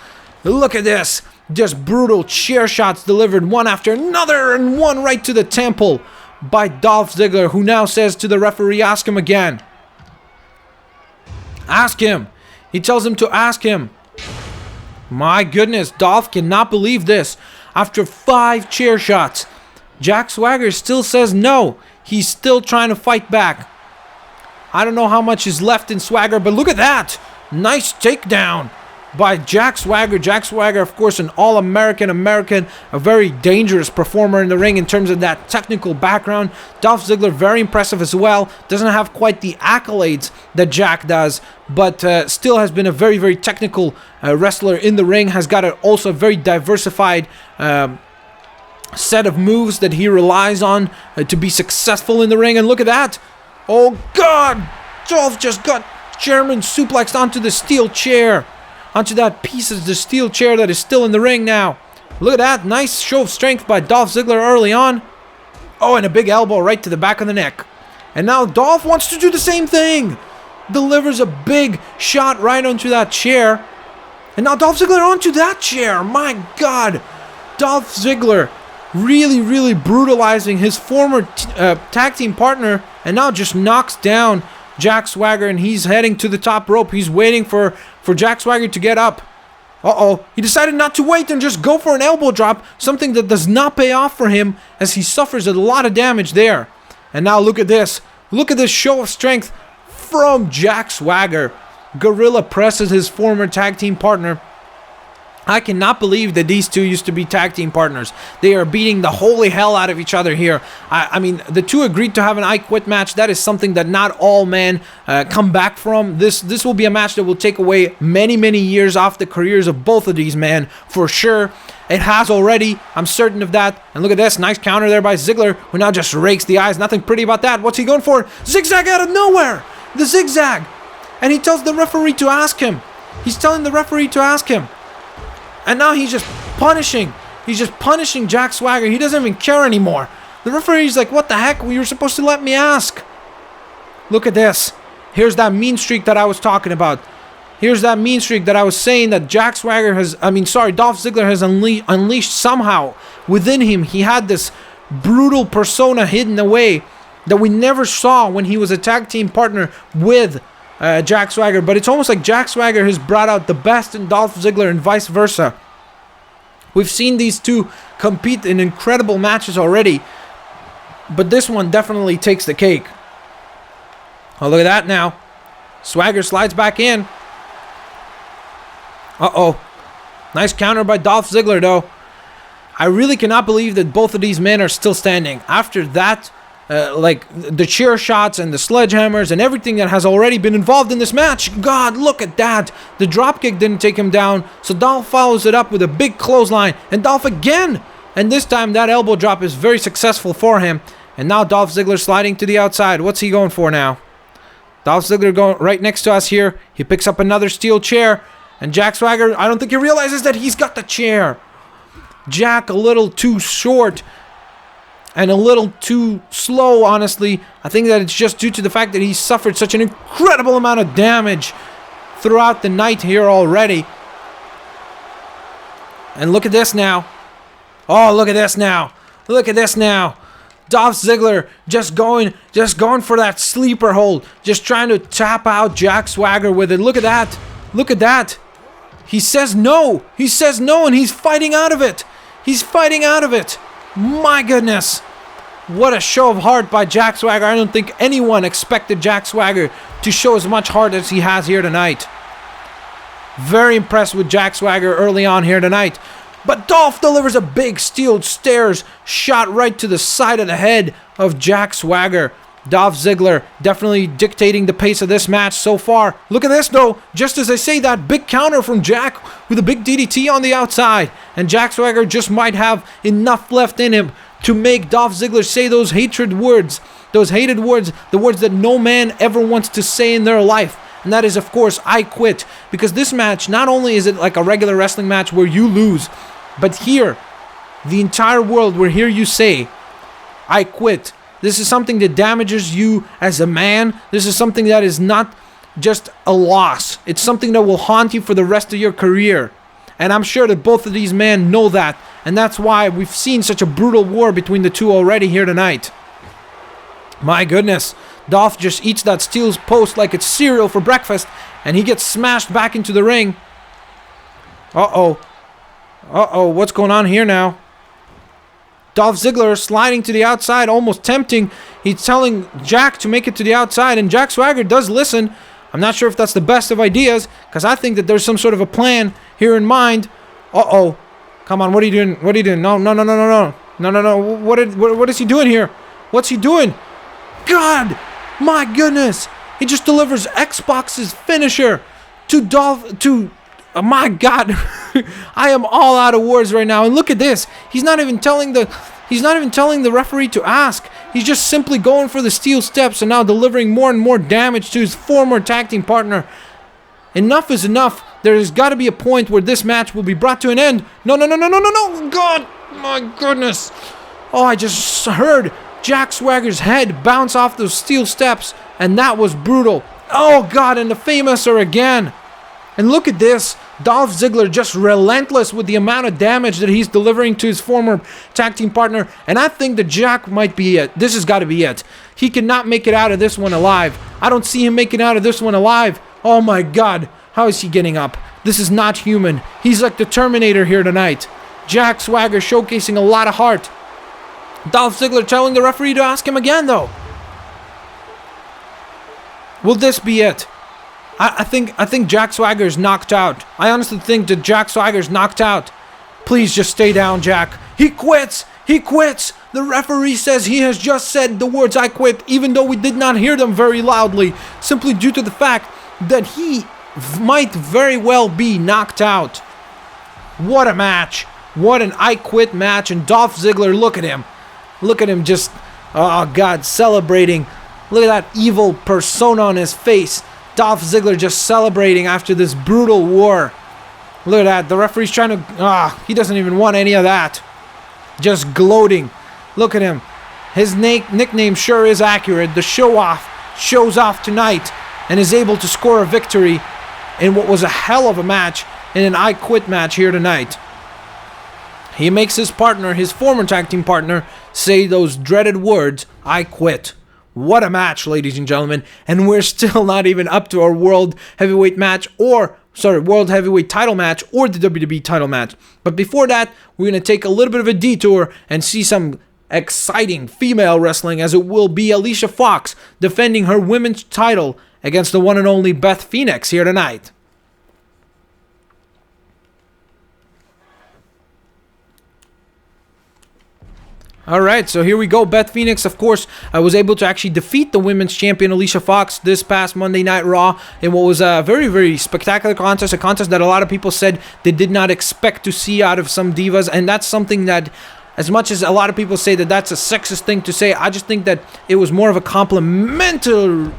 Look at this. Just brutal chair shots delivered one after another, and one right to the temple by Dolph Ziggler, who now says to the referee, ask him again. Ask him. He tells him to ask him. My goodness, Dolph cannot believe this. After 5 chair shots, Jack Swagger still says no. He's still trying to fight back. I don't know how much is left in Swagger, but look at that. Nice takedown by Jack Swagger. Jack Swagger, of course, an all-American, a very dangerous performer in the ring in terms of that technical background. Dolph Ziggler, very impressive as well. Doesn't have quite the accolades that Jack does, but still has been a very, very technical wrestler in the ring. Has got also a very diversified set of moves that he relies on to be successful in the ring. And look at that. Oh, God. Dolph just got German suplexed onto the steel chair. Onto that piece of the steel chair that is still in the ring now. Look at that. Nice show of strength by Dolph Ziggler early on. Oh, and a big elbow right to the back of the neck. And now Dolph wants to do the same thing. Delivers a big shot right onto that chair. And now Dolph Ziggler onto that chair. My God. Dolph Ziggler really, really brutalizing his former tag team partner. And now just knocks down Jack Swagger, and he's heading to the top rope. He's waiting for Jack Swagger to get up. Uh-oh. He decided not to wait and just go for an elbow drop. Something that does not pay off for him as he suffers a lot of damage there. And now look at this. Look at this show of strength from Jack Swagger. Gorilla presses his former tag team partner. I cannot believe that these two used to be tag team partners. They are beating the holy hell out of each other here. I mean, the two agreed to have an I Quit match. That is something that not all men come back from. This will be a match that will take away many, many years off the careers of both of these men, for sure. It has already. I'm certain of that. And look at this. Nice counter there by Ziggler, who now just rakes the eyes. Nothing pretty about that. What's he going for? Zigzag out of nowhere. The zigzag. And he tells the referee to ask him. He's telling the referee to ask him. And now he's just punishing. He's just punishing Jack Swagger. He doesn't even care anymore. The referee's like, what the heck? You were supposed to let me ask. Look at this. Here's that mean streak that I was talking about. Here's that mean streak that I was saying that Jack Swagger has... Dolph Ziggler has unleashed somehow. Within him, he had this brutal persona hidden away that we never saw when he was a tag team partner with Jack Swagger, but it's almost like Jack Swagger has brought out the best in Dolph Ziggler and vice versa. We've seen these two compete in incredible matches already, but this one definitely takes the cake. Oh, look at that now. Swagger slides back in. Uh-oh. Nice counter by Dolph Ziggler, though. I really cannot believe that both of these men are still standing. After that, like the chair shots and the sledgehammers and everything that has already been involved in this match. God, look at that. The dropkick didn't take him down, so Dolph follows it up with a big clothesline. And Dolph again. And this time that elbow drop is very successful for him. And now Dolph Ziggler sliding to the outside. What's he going for now? Dolph Ziggler going right next to us here. He picks up another steel chair. And Jack Swagger, I don't think he realizes that he's got the chair. Jack a little too short. And a little too slow, honestly. I think that it's just due to the fact that he suffered such an incredible amount of damage throughout the night here already. And look at this now. Oh, look at this now. Look at this now. Dolph Ziggler just going for that sleeper hold. Just trying to tap out Jack Swagger with it. Look at that. Look at that. He says no. He says no, and he's fighting out of it. He's fighting out of it. My goodness. What a show of heart by Jack Swagger. I don't think anyone expected Jack Swagger to show as much heart as he has here tonight. Very impressed with Jack Swagger early on here tonight. But Dolph delivers a big steel stairs shot right to the side of the head of Jack Swagger. Dolph Ziggler definitely dictating the pace of this match so far. Look at this though. Just as I say that, big counter from Jack with a big DDT on the outside. And Jack Swagger just might have enough left in him to make Dolph Ziggler say those hated words. Those hated words. The words that no man ever wants to say in their life. And that is, of course, I quit. Because this match, not only is it like a regular wrestling match where you lose, but here, the entire world will hear you say, I quit. This is something that damages you as a man. This is something that is not just a loss. It's something that will haunt you for the rest of your career. And I'm sure that both of these men know that. And that's why we've seen such a brutal war between the two already here tonight. My goodness. Dolph just eats that steel post like it's cereal for breakfast. And he gets smashed back into the ring. Uh-oh. Uh-oh. What's going on here now? Dolph Ziggler sliding to the outside, almost tempting. He's telling Jack to make it to the outside, and Jack Swagger does listen. I'm not sure if that's the best of ideas, because I think that there's some sort of a plan here in mind. Uh-oh. Come on, what are you doing? What are you doing? No. What is he doing here? What's he doing? God! My goodness! He just delivers Xbox's finisher to Dolph... my God, I am all out of words right now. And look at this. He's not even telling the referee to ask. He's just simply going for the steel steps and now delivering more and more damage to his former tag team partner. Enough is enough. There's got to be a point where this match will be brought to an end. No. God, my goodness. Oh, I just heard Jack Swagger's head bounce off those steel steps, and that was brutal. Oh, God, and the famouser again. And look at this. Dolph Ziggler just relentless with the amount of damage that he's delivering to his former tag team partner. And I think that Jack might be it. This has got to be it. He cannot make it out of this one alive. I don't see him making out of this one alive. Oh my God. How is he getting up? This is not human. He's like the Terminator here tonight. Jack Swagger showcasing a lot of heart. Dolph Ziggler telling the referee to ask him again, though. Will this be it? I think Jack Swagger is knocked out. I honestly think that Jack Swagger is knocked out. Please just stay down, Jack. He quits. He quits. The referee says he has just said the words "I quit," even though we did not hear them very loudly, simply due to the fact that he might very well be knocked out. What a match. What an "I quit" match. And Dolph Ziggler, look at him. Look at him just, oh God, celebrating. Look at that evil persona on his face. Dolph Ziggler just celebrating after this brutal war. Look at that. The referee's trying to, he doesn't even want any of that. Just gloating. Look at him. His nickname sure is accurate. The show-off shows off tonight and is able to score a victory in what was a hell of a match in an "I quit" match here tonight. He makes his partner, his former tag team partner, say those dreaded words, "I quit." What a match, ladies and gentlemen. And we're still not even up to our World Heavyweight title match or the WWE title match. But before that, we're going to take a little bit of a detour and see some exciting female wrestling, as it will be Alicia Fox defending her women's title against the one and only Beth Phoenix here tonight. Alright, so here we go. Beth Phoenix, of course, was able to actually defeat the women's champion Alicia Fox this past Monday Night Raw in what was a very, very spectacular contest, a contest that a lot of people said they did not expect to see out of some divas, and that's something that, as much as a lot of people say that that's a sexist thing to say, I just think that it was more of a compliment to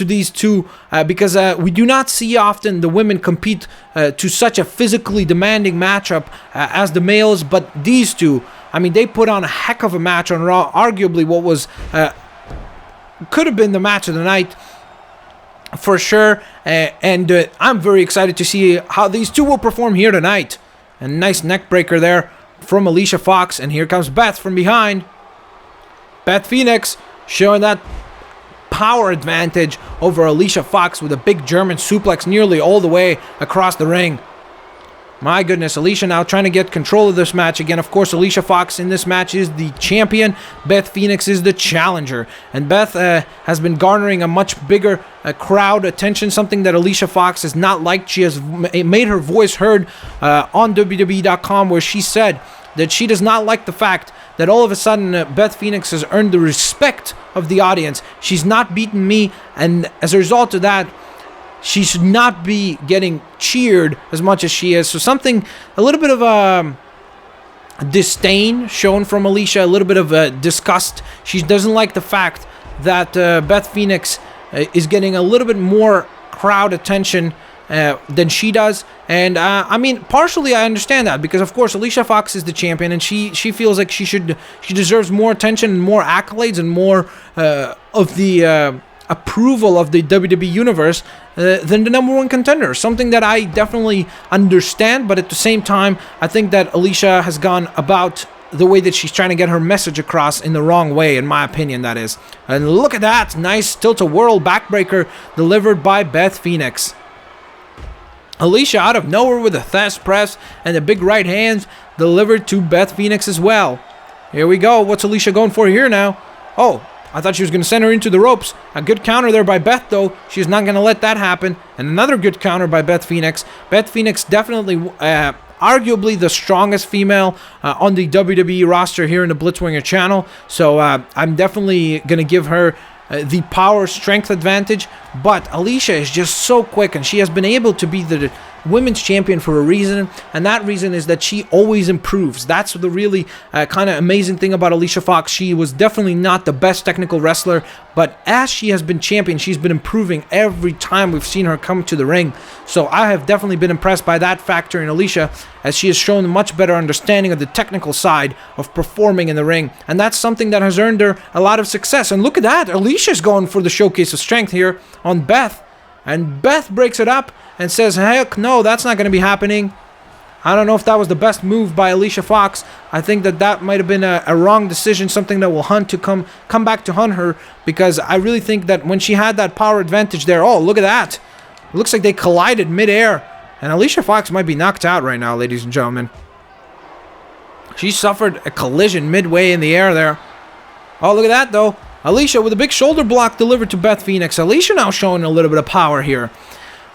these two, because we do not see often the women compete to such a physically demanding matchup as the males, but these two, I mean, they put on a heck of a match on Raw, arguably what was could have been the match of the night for sure, and I'm very excited to see how these two will perform here tonight. A nice neck breaker there from Alicia Fox, and here comes Beth from behind. Beth Phoenix showing that power advantage over Alicia Fox with a big German suplex nearly all the way across the ring. My goodness, Alicia now trying to get control of this match again. Of course, Alicia Fox in this match is the champion. Beth Phoenix is the challenger. And Beth has been garnering a much bigger crowd attention, something that Alicia Fox has not liked. She has made her voice heard on WWE.com, where she said that she does not like the fact that all of a sudden Beth Phoenix has earned the respect of the audience. She's not beaten me, and as a result of that, she should not be getting cheered as much as she is. So a little bit of a disdain shown from Alicia, a little bit of disgust. She doesn't like the fact that Beth Phoenix is getting a little bit more crowd attention than she does. And I mean, partially I understand that, because of course Alicia Fox is the champion, and she feels like she deserves more attention and more accolades and more of the approval of the WWE universe than the number one contender. Something that I definitely understand, but at the same time, I think that Alicia has gone about the way that she's trying to get her message across in the wrong way, in my opinion, that is. And look at that, nice tilt-a-whirl backbreaker delivered by Beth Phoenix. Alicia out of nowhere with a thigh press and the big right hands delivered to Beth Phoenix as well. Here we go. What's Alicia going for here now? Oh, I thought she was going to send her into the ropes. A good counter there by Beth, though. She's not going to let that happen. And another good counter by Beth Phoenix. Beth Phoenix definitely, arguably the strongest female on the WWE roster here in the Blitzwinger channel. So I'm definitely going to give her the power strength advantage. But Alicia is just so quick, and she has been able to be the women's champion for a reason, and that reason is that she always improves. That's the really kind of amazing thing about Alicia Fox. She was definitely not the best technical wrestler, but as she has been champion, she's been improving every time we've seen her come to the ring. So I have definitely been impressed by that factor in Alicia, as she has shown a much better understanding of the technical side of performing in the ring, and that's something that has earned her a lot of success. And look at that, Alicia's going for the showcase of strength here on Beth, and Beth breaks it up and says, heck no, that's not going to be happening. I don't know if that was the best move by Alicia Fox. I think that might have been a wrong decision, something that will come back to hunt her, because I really think that when she had that power advantage there, oh, look at that. It looks like they collided midair. And Alicia Fox might be knocked out right now, ladies and gentlemen. She suffered a collision midway in the air there. Oh, look at that, though. Alicia with a big shoulder block delivered to Beth Phoenix. Alicia now showing a little bit of power here.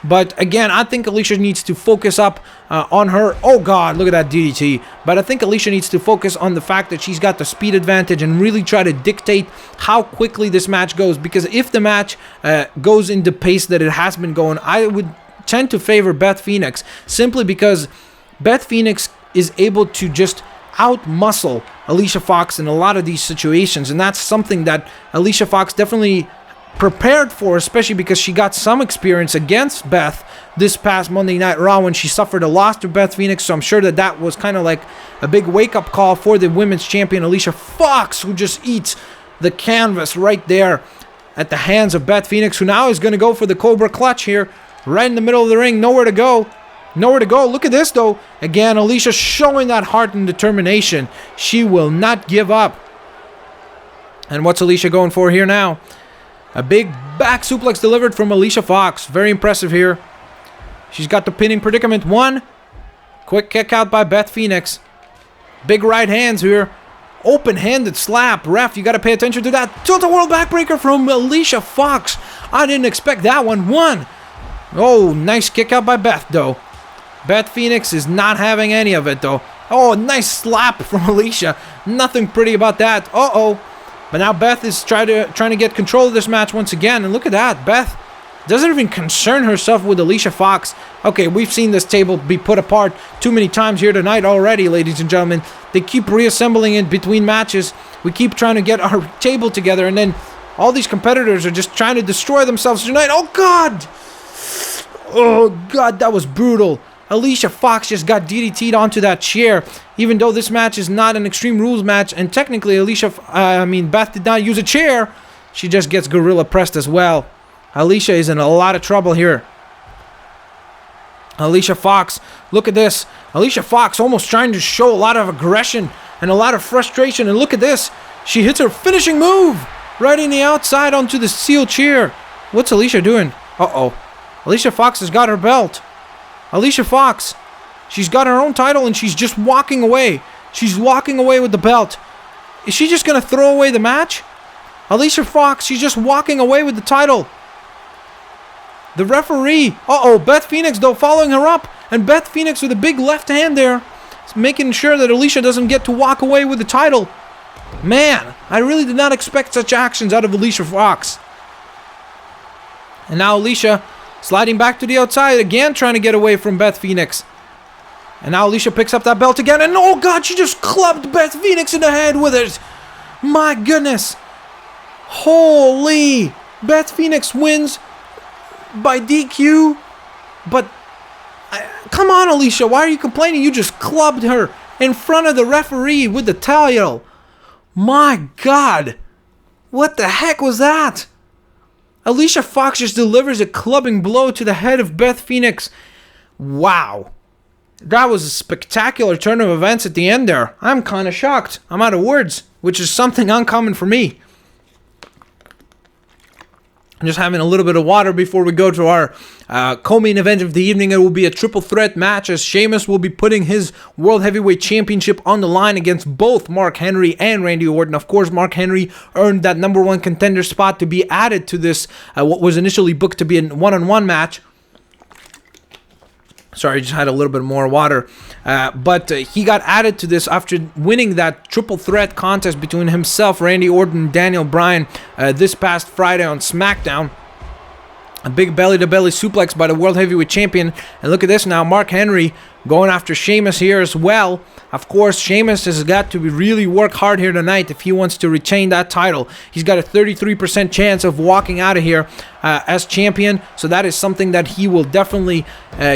But again, I think Alicia needs to focus up on her. Oh, God, look at that DDT. But I think Alicia needs to focus on the fact that she's got the speed advantage and really try to dictate how quickly this match goes. Because if the match goes in the pace that it has been going, I would tend to favor Beth Phoenix simply because Beth Phoenix is able to just out-muscle Alicia Fox in a lot of these situations, and that's something that Alicia Fox definitely prepared for, especially because she got some experience against Beth this past Monday Night Raw when she suffered a loss to Beth Phoenix, so I'm sure that that was kind of like a big wake-up call for the women's champion Alicia Fox, who just eats the canvas right there at the hands of Beth Phoenix, who now is going to go for the Cobra Clutch here. Right in the middle of the ring, nowhere to go. Nowhere to go. Look at this, though. Again, Alicia showing that heart and determination. She will not give up. And what's Alicia going for here now? A big back suplex delivered from Alicia Fox. Very impressive here. She's got the pinning predicament. One. Quick kick out by Beth Phoenix. Big right hands here. Open-handed slap. Ref, you got to pay attention to that. Tilt-a-whirl backbreaker from Alicia Fox. I didn't expect that one. One. Oh, nice kick out by Beth, though. Beth Phoenix is not having any of it, though. Oh, nice slap from Alicia. Nothing pretty about that. Uh-oh. But now Beth is trying to get control of this match once again. And look at that. Beth doesn't even concern herself with Alicia Fox. Okay, we've seen this table be put apart too many times here tonight already, ladies and gentlemen. They keep reassembling it between matches. We keep trying to get our table together, and then all these competitors are just trying to destroy themselves tonight. Oh, God! Oh, God, that was brutal. Alicia Fox just got DDT'd onto that chair, even though this match is not an Extreme Rules match, and technically Beth did not use a chair. She just gets gorilla pressed as well. Alicia is in a lot of trouble here. Alicia Fox, look at this. Alicia Fox almost trying to show a lot of aggression and a lot of frustration, and look at this. She hits her finishing move right in the outside onto the steel chair. What's Alicia doing? Uh-oh. Alicia Fox has got her belt. Alicia Fox, she's got her own title and she's just walking away. She's walking away with the belt. Is she just going to throw away the match? Alicia Fox, she's just walking away with the title. The referee, uh-oh, Beth Phoenix, though, following her up. And Beth Phoenix with a big left hand there, making sure that Alicia doesn't get to walk away with the title. Man, I really did not expect such actions out of Alicia Fox. And now Alicia sliding back to the outside again, trying to get away from Beth Phoenix. And now Alicia picks up that belt again, and oh, God, she just clubbed Beth Phoenix in the head with it. My goodness. Holy. Beth Phoenix wins by DQ. But, come on, Alicia, why are you complaining? You just clubbed her in front of the referee with the title. My God. What the heck was that? Alicia Fox just delivers a clubbing blow to the head of Beth Phoenix. Wow. That was a spectacular turn of events at the end there. I'm kind of shocked. I'm out of words, which is something uncommon for me. I'm just having a little bit of water before we go to our co-main event of the evening. It will be a triple threat match as Sheamus will be putting his World Heavyweight Championship on the line against both Mark Henry and Randy Orton. Of course, Mark Henry earned that number one contender spot to be added to this, what was initially booked to be a one-on-one match. Sorry, I just had a little bit more water. But he got added to this after winning that triple threat contest between himself, Randy Orton, and Daniel Bryan this past Friday on Smackdown. A big belly-to-belly suplex by the World Heavyweight Champion. And look at this now, Mark Henry going after Sheamus here as well. Of course, Sheamus has got to really work hard here tonight if he wants to retain that title. He's got a 33% chance of walking out of here as champion. So that is something that he will definitely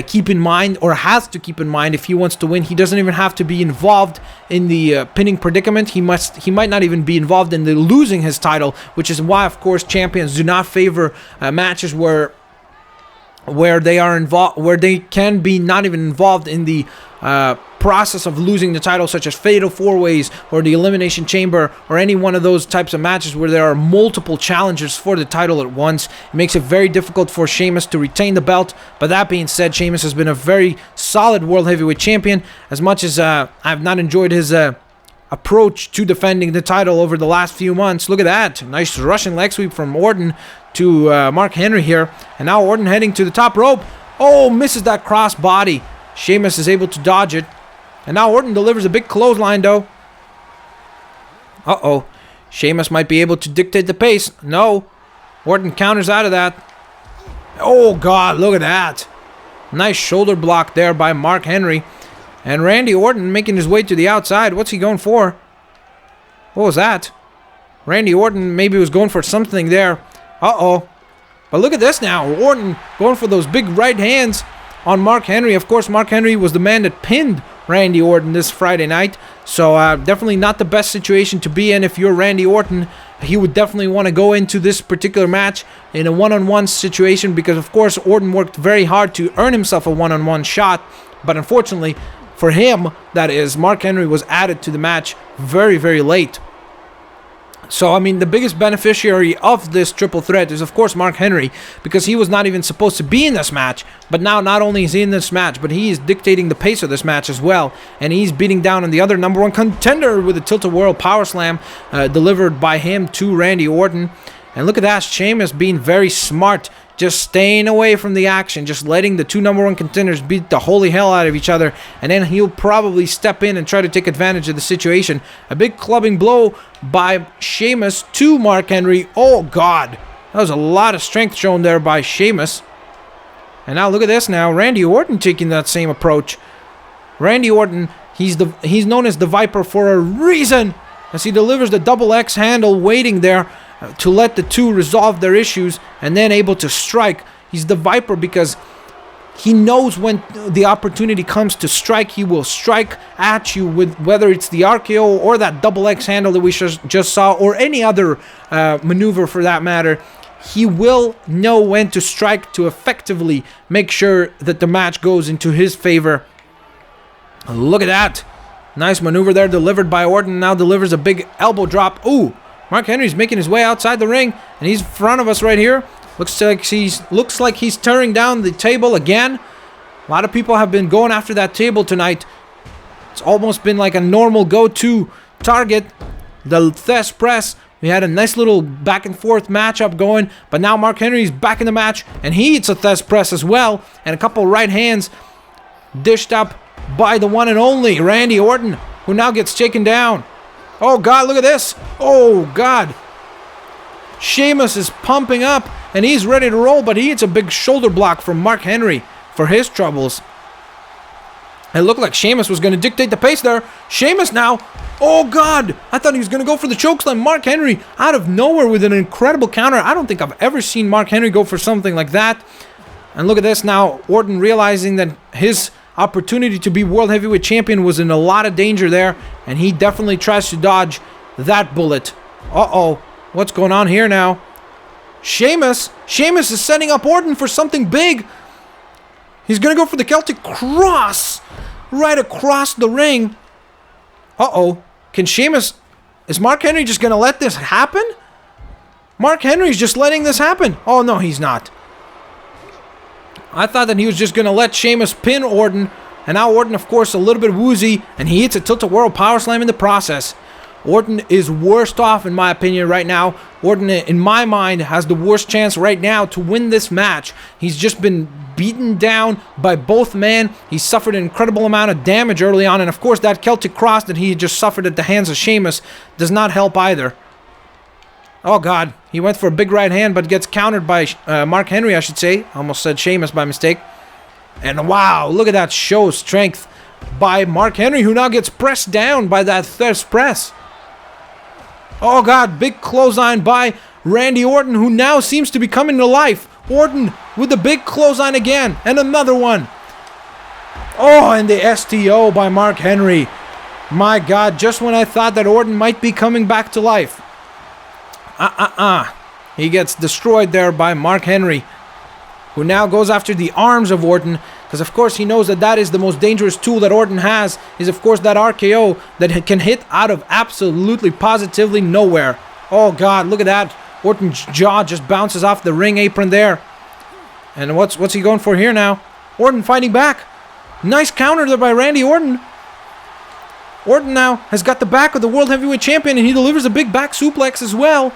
keep in mind, or has to keep in mind if he wants to win. He doesn't even have to be involved in the pinning predicament. He might not even be involved in the losing his title, which is why, of course, champions do not favor matches where they are involved, where they can be not even involved in the process of losing the title, such as Fatal 4-Ways or the Elimination Chamber or any one of those types of matches where there are multiple challengers for the title at once. It makes it very difficult for Sheamus to retain the belt. But that being said, Sheamus has been a very solid World Heavyweight Champion. As much as I've not enjoyed his approach to defending the title over the last few months. Look at that. Nice Russian leg sweep from Orton to Mark Henry here. And now Orton heading to the top rope. Oh, misses that cross body. Sheamus is able to dodge it. And now Orton delivers a big clothesline, though. Uh-oh. Sheamus might be able to dictate the pace. No. Orton counters out of that. Oh, God, look at that. Nice shoulder block there by Mark Henry. And Randy Orton making his way to the outside. What's he going for? What was that? Randy Orton maybe was going for something there. Uh-oh. But look at this now. Orton going for those big right hands on Mark Henry. Of course, Mark Henry was the man that pinned Randy Orton this Friday night. So definitely not the best situation to be in if you're Randy Orton. He would definitely want to go into this particular match in a one-on-one situation because, of course, Orton worked very hard to earn himself a one-on-one shot. But unfortunately, for him, that is, Mark Henry was added to the match very, very late. So, I mean, the biggest beneficiary of this triple threat is, of course, Mark Henry, because he was not even supposed to be in this match. But now, not only is he in this match, but he is dictating the pace of this match as well. And he's beating down on the other number one contender with a tilt-a-whirl power slam delivered by him to Randy Orton. And look at that, Sheamus being very smart, just staying away from the action, just letting the two number one contenders beat the holy hell out of each other, and then he'll probably step in and try to take advantage of the situation. A big clubbing blow by Sheamus to Mark Henry. Oh, God. That was a lot of strength shown there by Sheamus. And now look at this now. Randy Orton taking that same approach. Randy Orton, he's known as the Viper for a reason, as he delivers the double X handle waiting there to let the two resolve their issues and then able to strike. He's the Viper because he knows when the opportunity comes to strike, he will strike at you with whether it's the RKO or that double X handle that we just saw or any other maneuver for that matter. He will know when to strike to effectively make sure that the match goes into his favor. Look at that. Nice maneuver there delivered by Orton. Now delivers a big elbow drop. Ooh. Mark Henry's making his way outside the ring, and he's in front of us right here. Looks like he's tearing down the table again. A lot of people have been going after that table tonight. It's almost been like a normal go-to target. The Thesz press. We had a nice little back and forth matchup going, but now Mark Henry's back in the match, and he hits a Thesz press as well, and a couple right hands dished up by the one and only Randy Orton, who now gets taken down. Oh, God, look at this. Oh, God. Sheamus is pumping up, and he's ready to roll, but he hits a big shoulder block from Mark Henry for his troubles. It looked like Sheamus was going to dictate the pace there. Sheamus now. Oh, God. I thought he was going to go for the chokeslam. Mark Henry out of nowhere with an incredible counter. I don't think I've ever seen Mark Henry go for something like that. And look at this now. Orton realizing that his opportunity to be World Heavyweight Champion was in a lot of danger there, and he definitely tries to dodge that bullet. Uh-oh. What's going on here now? Sheamus is setting up Orton for something big. He's going to go for the Celtic Cross right across the ring. Uh-oh. Is Mark Henry just going to let this happen? Mark Henry's just letting this happen. Oh, no, he's not. I thought that he was just going to let Sheamus pin Orton. And now Orton, of course, a little bit woozy. And he hits a tilt-a-whirl power slam in the process. Orton is worst off, in my opinion, right now. Orton, in my mind, has the worst chance right now to win this match. He's just been beaten down by both men. He suffered an incredible amount of damage early on. And, of course, that Celtic Cross that he just suffered at the hands of Sheamus does not help either. Oh, God. He went for a big right hand, but gets countered by Mark Henry, I should say. Almost said Sheamus by mistake. And, wow, look at that show of strength by Mark Henry, who now gets pressed down by that Thesz press. Oh, God, big clothesline by Randy Orton, who now seems to be coming to life. Orton with the big clothesline again, and another one. Oh, and the STO by Mark Henry. My God, just when I thought that Orton might be coming back to life. He gets destroyed there by Mark Henry. who now goes after the arms of Orton, because of course he knows that that is the most dangerous tool that Orton has, is of course that RKO that can hit out of absolutely positively nowhere. Oh God, look at that. Orton's jaw just bounces off the ring apron there. And what's he going for here now? Orton fighting back. Nice counter there by Randy Orton. Orton now has got the back of the World Heavyweight Champion, and he delivers a big back suplex as well.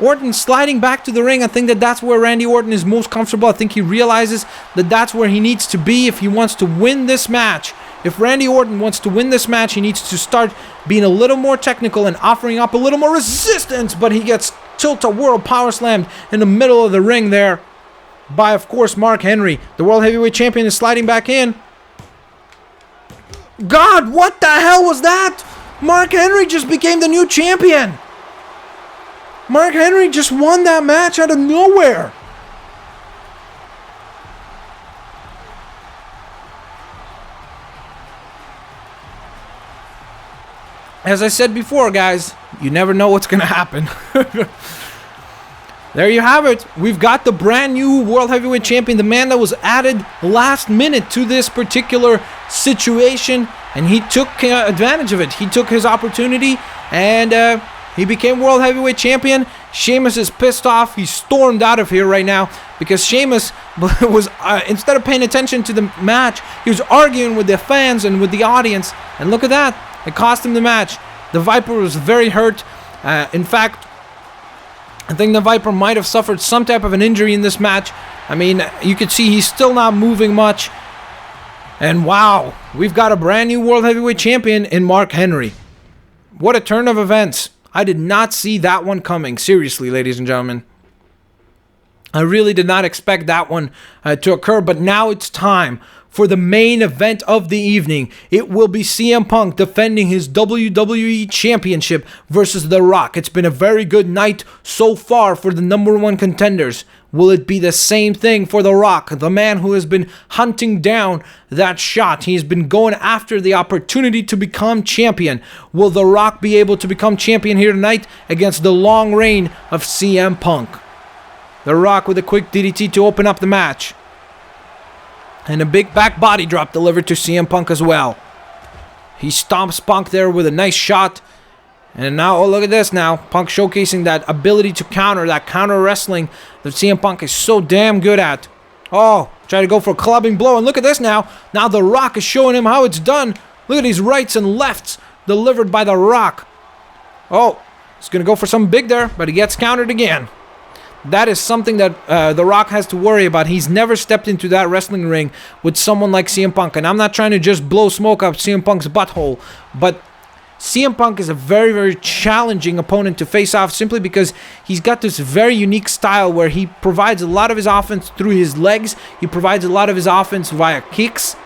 Orton sliding back to the ring. I think that that's where Randy Orton is most comfortable. I think he realizes that that's where he needs to be if he wants to win this match. If Randy Orton wants to win this match, he needs to start being a little more technical and offering up a little more resistance. But he gets tilt-a-whirl power slammed in the middle of the ring there by, of course, Mark Henry. The World Heavyweight Champion is sliding back in. God, what the hell was that? Mark Henry just became the new champion. Mark Henry just won that match out of nowhere. As I said before, guys, you never know what's going to happen. There you have it. We've got the brand new World Heavyweight Champion, the man that was added last minute to this particular situation, and he took advantage of it. He took his opportunity, and he became World Heavyweight Champion. Sheamus is pissed off. He stormed out of here right now because Sheamus was, instead of paying attention to the match, he was arguing with the fans and with the audience. And look at that. It cost him the match. The Viper was very hurt. In fact, I think the Viper might have suffered some type of an injury in this match. I mean, you could see he's still not moving much. And wow, we've got a brand new World Heavyweight Champion in Mark Henry. What a turn of events. I did not see that one coming. Seriously, ladies and gentlemen. I really did not expect that one to occur, but now it's time for the main event of the evening. It will be CM Punk defending his WWE Championship versus The Rock. It's been a very good night so far for the #1 contenders. Will it be the same thing for The Rock, the man who has been hunting down that shot? He's been going after the opportunity to become champion. Will The Rock be able to become champion here tonight against the long reign of CM Punk? The Rock with a quick DDT to open up the match. And a big back body drop delivered to CM Punk as well. He stomps Punk there with a nice shot. And now, oh, look at this now. Punk showcasing that ability to counter, that counter wrestling that CM Punk is so damn good at. Oh, try to go for a clubbing blow. And look at this now. Now The Rock is showing him how it's done. Look at these rights and lefts delivered by The Rock. Oh, he's going to go for something big there, but he gets countered again. That is something that The Rock has to worry about. He's never stepped into that wrestling ring with someone like CM Punk. And I'm not trying to just blow smoke up CM Punk's butthole, but CM Punk is a very, very challenging opponent to face off simply because he's got this very unique style where he provides a lot of his offense through his legs. He provides a lot of his offense via kicks.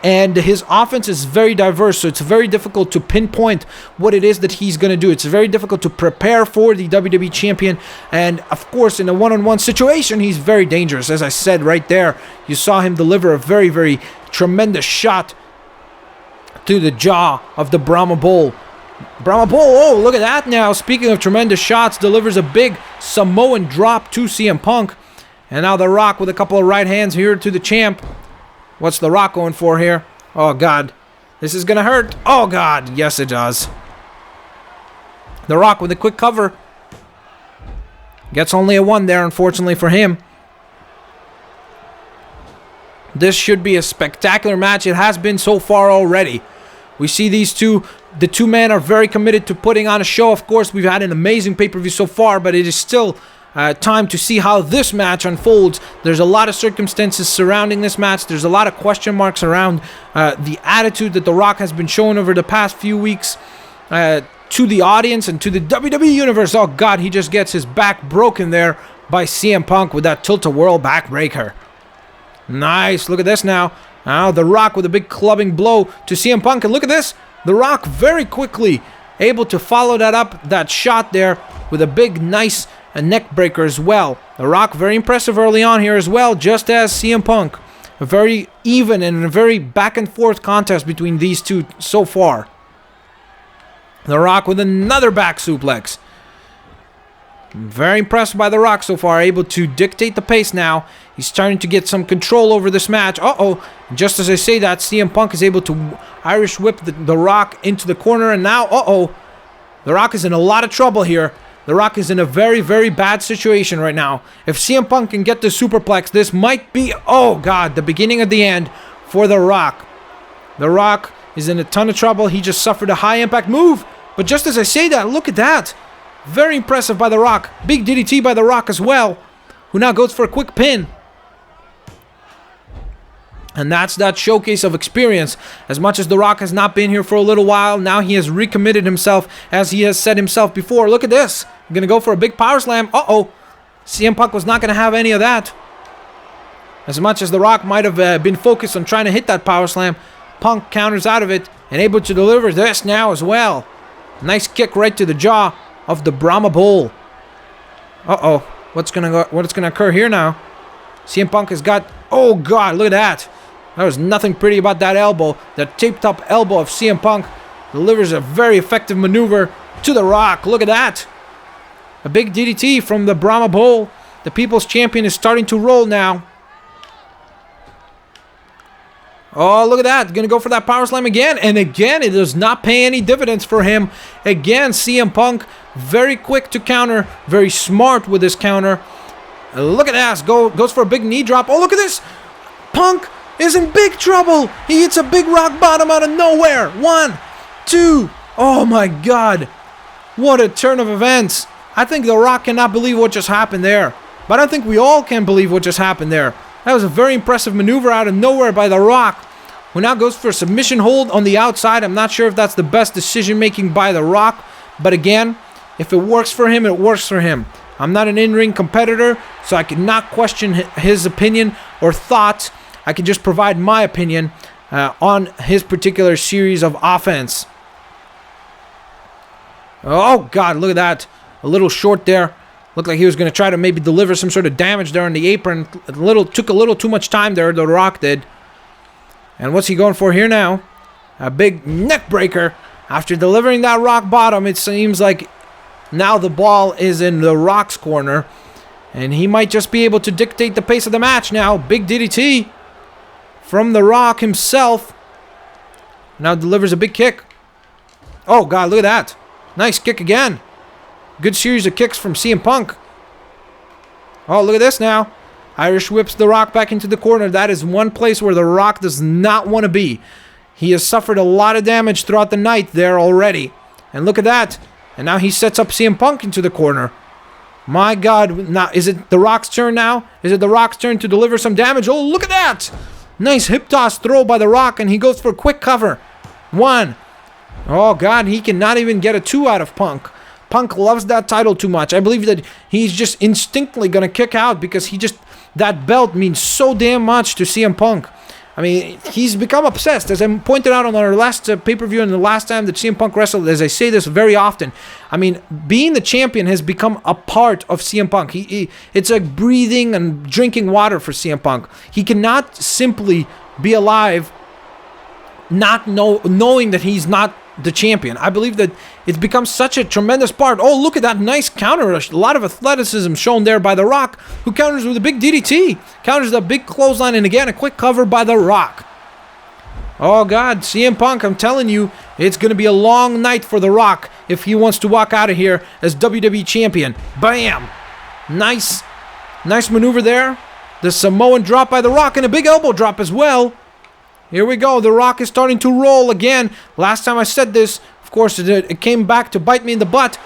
And his offense is very diverse, so it's very difficult to pinpoint what it is that he's going to do. It's very difficult to prepare for the WWE Champion. And, of course, in a one-on-one situation, he's very dangerous. As I said right there, you saw him deliver a very, very tremendous shot to the jaw of the Brahma Bull. Brahma Bull, oh, look at that now. Speaking of tremendous shots, delivers a big Samoan drop to CM Punk. And now The Rock with a couple of right hands here to the champ. What's The Rock going for here? Oh, God. This is going to hurt. Oh, God. Yes, it does. The Rock with a quick cover. Gets only a 1 there, unfortunately, for him. This should be a spectacular match. It has been so far already. We see these two. The two men are very committed to putting on a show. Of course, we've had an amazing pay-per-view so far, but it is still time to see how this match unfolds. There's a lot of circumstances surrounding this match. There's a lot of question marks around the attitude that The Rock has been showing over the past few weeks to the audience and to the WWE Universe. Oh, God, he just gets his back broken there by CM Punk with that tilt-a-whirl backbreaker. Nice. Look at this now. Now The Rock with a big clubbing blow to CM Punk. And look at this. The Rock very quickly able to follow that up, that shot there, with a big, nice neck breaker as well. The Rock very impressive early on here as well, just as CM Punk. A very even and a very back and forth contest between these two so far. The Rock with another back suplex. I'm very impressed by The Rock so far, able to dictate the pace now. He's starting to get some control over this match. Just as I say that, CM Punk is able to Irish whip the Rock into the corner, and now, The Rock is in a lot of trouble here. The Rock is in a very, very bad situation right now. If CM Punk can get the superplex, this might be, oh God, the beginning of the end for The Rock. The Rock is in a ton of trouble. He just suffered a high impact move. But just as I say that, look at that. Very impressive by The Rock. Big DDT by The Rock as well, who now goes for a quick pin. And that's that showcase of experience. As much as The Rock has not been here for a little while, now he has recommitted himself, as he has said himself before. Look at this. I'm going to go for a big power slam. CM Punk was not going to have any of that. As much as The Rock might have been focused on trying to hit that power slam, Punk counters out of it and able to deliver this now as well. Nice kick right to the jaw of the Brahma Bull. What's gonna occur here now? CM Punk has got, oh God, look at that. There was nothing pretty about that elbow. The taped up elbow of CM Punk delivers a very effective maneuver to The Rock. Look at that. A big DDT from the Brahma Bull. The People's Champion is starting to roll now. Oh, look at that. Gonna go for that power slam again. And again, it does not pay any dividends for him. Again, CM Punk, very quick to counter. Very smart with his counter. Look at that. Goes for a big knee drop. Oh, look at this. Punk is in big trouble. He hits a big rock bottom out of nowhere. 1, 2. Oh, my God. What a turn of events. I think The Rock cannot believe what just happened there. But I think we all can believe what just happened there. That was a very impressive maneuver out of nowhere by The Rock, who now goes for a submission hold on the outside. I'm not sure if that's the best decision making by The Rock, but again, if it works for him, it works for him. I'm not an in-ring competitor, so I cannot question his opinion or thoughts. I can just provide my opinion on his particular series of offense. Oh God, look at that. A little short there. Looked like he was going to try to maybe deliver some sort of damage there on the apron. Took a little too much time there, The Rock did. And what's he going for here now? A big neck breaker. After delivering that rock bottom, it seems like now the ball is in The Rock's corner. And he might just be able to dictate the pace of the match now. Big DDT from The Rock himself. Now delivers a big kick. Oh, God, look at that. Nice kick again. Good series of kicks from CM Punk. Oh, look at this now. Irish whips The Rock back into the corner. That is one place where The Rock does not want to be. He has suffered a lot of damage throughout the night there already. And look at that. And now he sets up CM Punk into the corner. My God. Now, is it The Rock's turn now? Is it The Rock's turn to deliver some damage? Oh, look at that. Nice hip toss throw by The Rock. And he goes for a quick cover. 1. Oh, God. He cannot even get a 2 out of Punk. Punk loves that title too much. I believe that he's just instinctively going to kick out because that belt means so damn much to CM Punk. I mean, he's become obsessed. As I pointed out on our last pay-per-view and the last time that CM Punk wrestled, as I say this very often, I mean, being the champion has become a part of CM Punk. It's like breathing and drinking water for CM Punk. He cannot simply be alive not knowing that he's not the champion. I believe that it's become such a tremendous part. Oh, look at that nice counter. A lot of athleticism shown there by The Rock, who counters with a big DDT. Counters the big clothesline, and again, a quick cover by The Rock. Oh, God, CM Punk, I'm telling you, it's going to be a long night for The Rock if he wants to walk out of here as WWE Champion. Bam! Nice maneuver there. The Samoan drop by The Rock, and a big elbow drop as well. Here we go. The Rock is starting to roll again. Last time I said this, of course, it came back to bite me in the butt.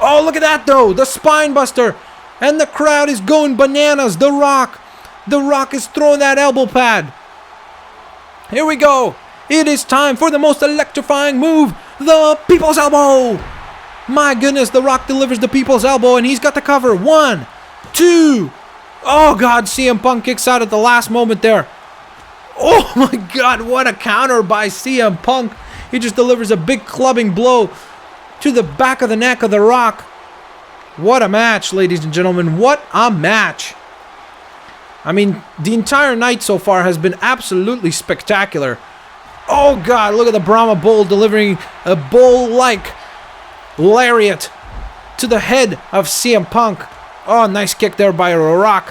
Oh, look at that, though. The spine buster. And the crowd is going bananas. The Rock is throwing that elbow pad. Here we go. It is time for the most electrifying move. The People's Elbow. My goodness, The Rock delivers the People's Elbow, and he's got the cover. 1, 2. Oh, God, CM Punk kicks out at the last moment there. Oh my God, what a counter by CM Punk. He just delivers a big clubbing blow to the back of the neck of The Rock. What a match, ladies and gentlemen. What a match. I mean, the entire night so far has been absolutely spectacular. Oh God, look at the Brahma Bull delivering a bull-like lariat to the head of CM Punk. Oh, nice kick there by The Rock.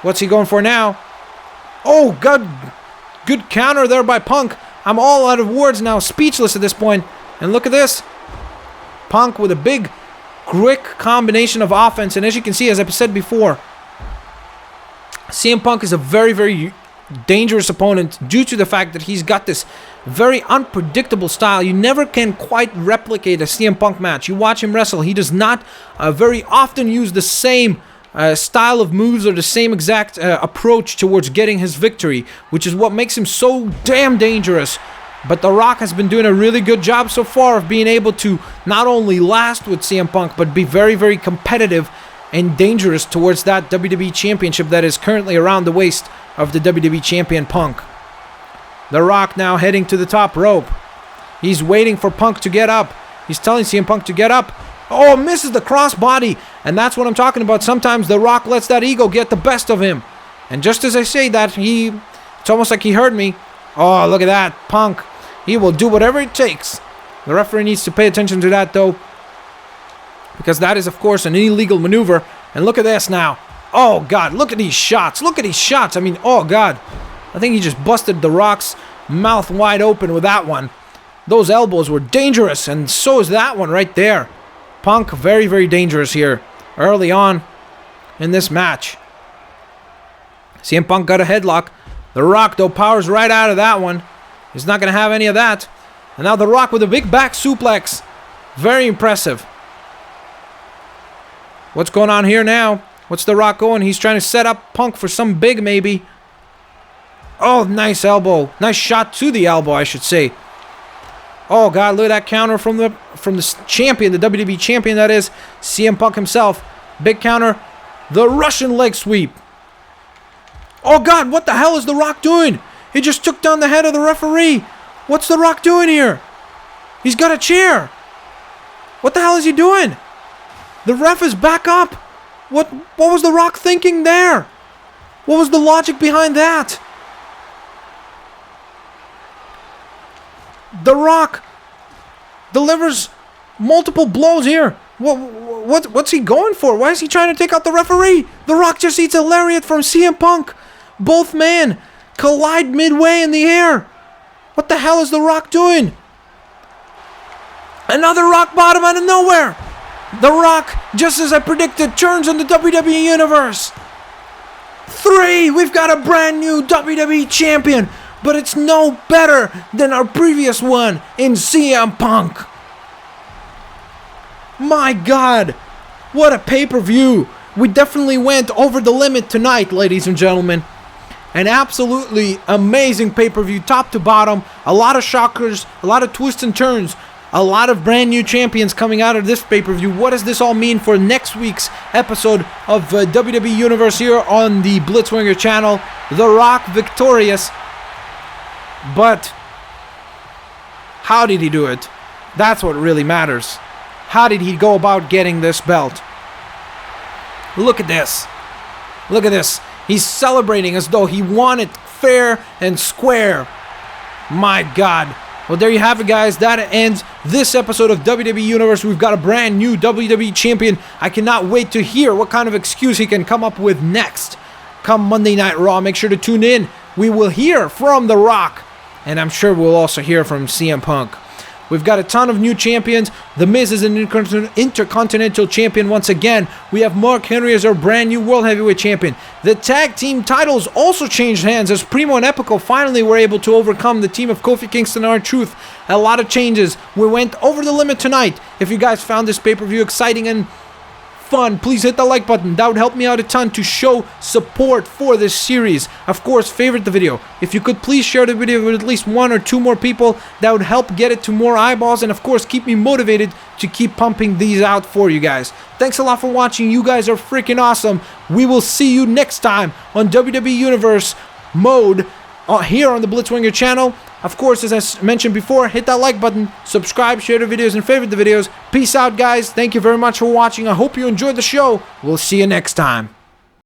What's he going for now? Oh, good counter there by Punk. I'm all out of words now, speechless at this point. And look at this. Punk with a big, quick combination of offense. And as you can see, as I've said before, CM Punk is a very, very dangerous opponent due to the fact that he's got this very unpredictable style. You never can quite replicate a CM Punk match. You watch him wrestle, he does not very often use the same style of moves or the same exact approach towards getting his victory, which is what makes him so damn dangerous. But The Rock has been doing a really good job so far of being able to not only last with CM Punk, but be very, very competitive and dangerous towards that WWE Championship that is currently around the waist of the WWE Champion Punk. The Rock now heading to the top rope. He's waiting for Punk to get up. He's telling CM Punk to get up. Oh, misses the crossbody. And that's what I'm talking about. Sometimes The Rock lets that ego get the best of him. And just as I say that, it's almost like he heard me. Oh, look at that. Punk. He will do whatever it takes. The referee needs to pay attention to that, though, because that is, of course, an illegal maneuver. And look at this now. Oh, God. Look at these shots. Look at these shots. I mean, oh, God. I think he just busted The Rock's mouth wide open with that one. Those elbows were dangerous, and so is that one right there. Punk, very, very dangerous here early on in this match. CM Punk got a headlock. The Rock, though, powers right out of that one. He's not going to have any of that. And now The Rock with a big back suplex. Very impressive. What's going on here now? What's The Rock going? He's trying to set up Punk for some big maybe. Oh, nice elbow. Nice shot to the elbow, I should say. Oh, God, look at that counter from the champion, the WWE champion, that is, CM Punk himself. Big counter. The Russian leg sweep. Oh, God, what the hell is The Rock doing? He just took down the head of the referee. What's The Rock doing here? He's got a chair. What the hell is he doing? The ref is back up. What was The Rock thinking there? What was the logic behind that? The Rock delivers multiple blows here. What's he going for? Why is he trying to take out the referee? The Rock just eats a lariat from CM Punk. Both men collide midway in the air. What the hell is The Rock doing? Another rock bottom out of nowhere. The Rock, just as I predicted, turns on the WWE Universe. 3, we've got a brand new WWE Champion, but it's no better than our previous one in CM Punk. My God, what a pay-per-view. We definitely went over the limit tonight, ladies and gentlemen. An absolutely amazing pay-per-view, top to bottom. A lot of shockers, a lot of twists and turns, a lot of brand new champions coming out of this pay-per-view. What does this all mean for next week's episode of WWE Universe here on the Blitzwinger channel? The Rock victorious. But how did he do it? That's what really matters. How did he go about getting this belt? Look at this. Look at this. He's celebrating as though he won it fair and square. My God. Well, there you have it, guys. That ends this episode of WWE Universe. We've got a brand new WWE Champion. I cannot wait to hear what kind of excuse he can come up with next. Come Monday Night Raw, make sure to tune in. We will hear from The Rock. And I'm sure we'll also hear from CM Punk. We've got a ton of new champions. The Miz is an Intercontinental Champion once again. We have Mark Henry as our brand new World Heavyweight Champion. The tag team titles also changed hands as Primo and Epico finally were able to overcome the team of Kofi, Kingston, and R-Truth. A lot of changes. We went over the limit tonight. If you guys found this pay-per-view exciting and fun, please hit the like button. That would help me out a ton to show support for this series. Of course, favorite the video. If you could please share the video with at least 1 or 2 more people, that would help get it to more eyeballs, and of course keep me motivated to keep pumping these out for you guys. Thanks a lot for watching. You guys are freaking awesome. We will see you next time on WWE Universe mode here on the Blitzwinger channel. Of course, as I mentioned before, hit that like button, subscribe, share the videos, and favorite the videos. Peace out, guys. Thank you very much for watching. I hope you enjoyed the show. We'll see you next time.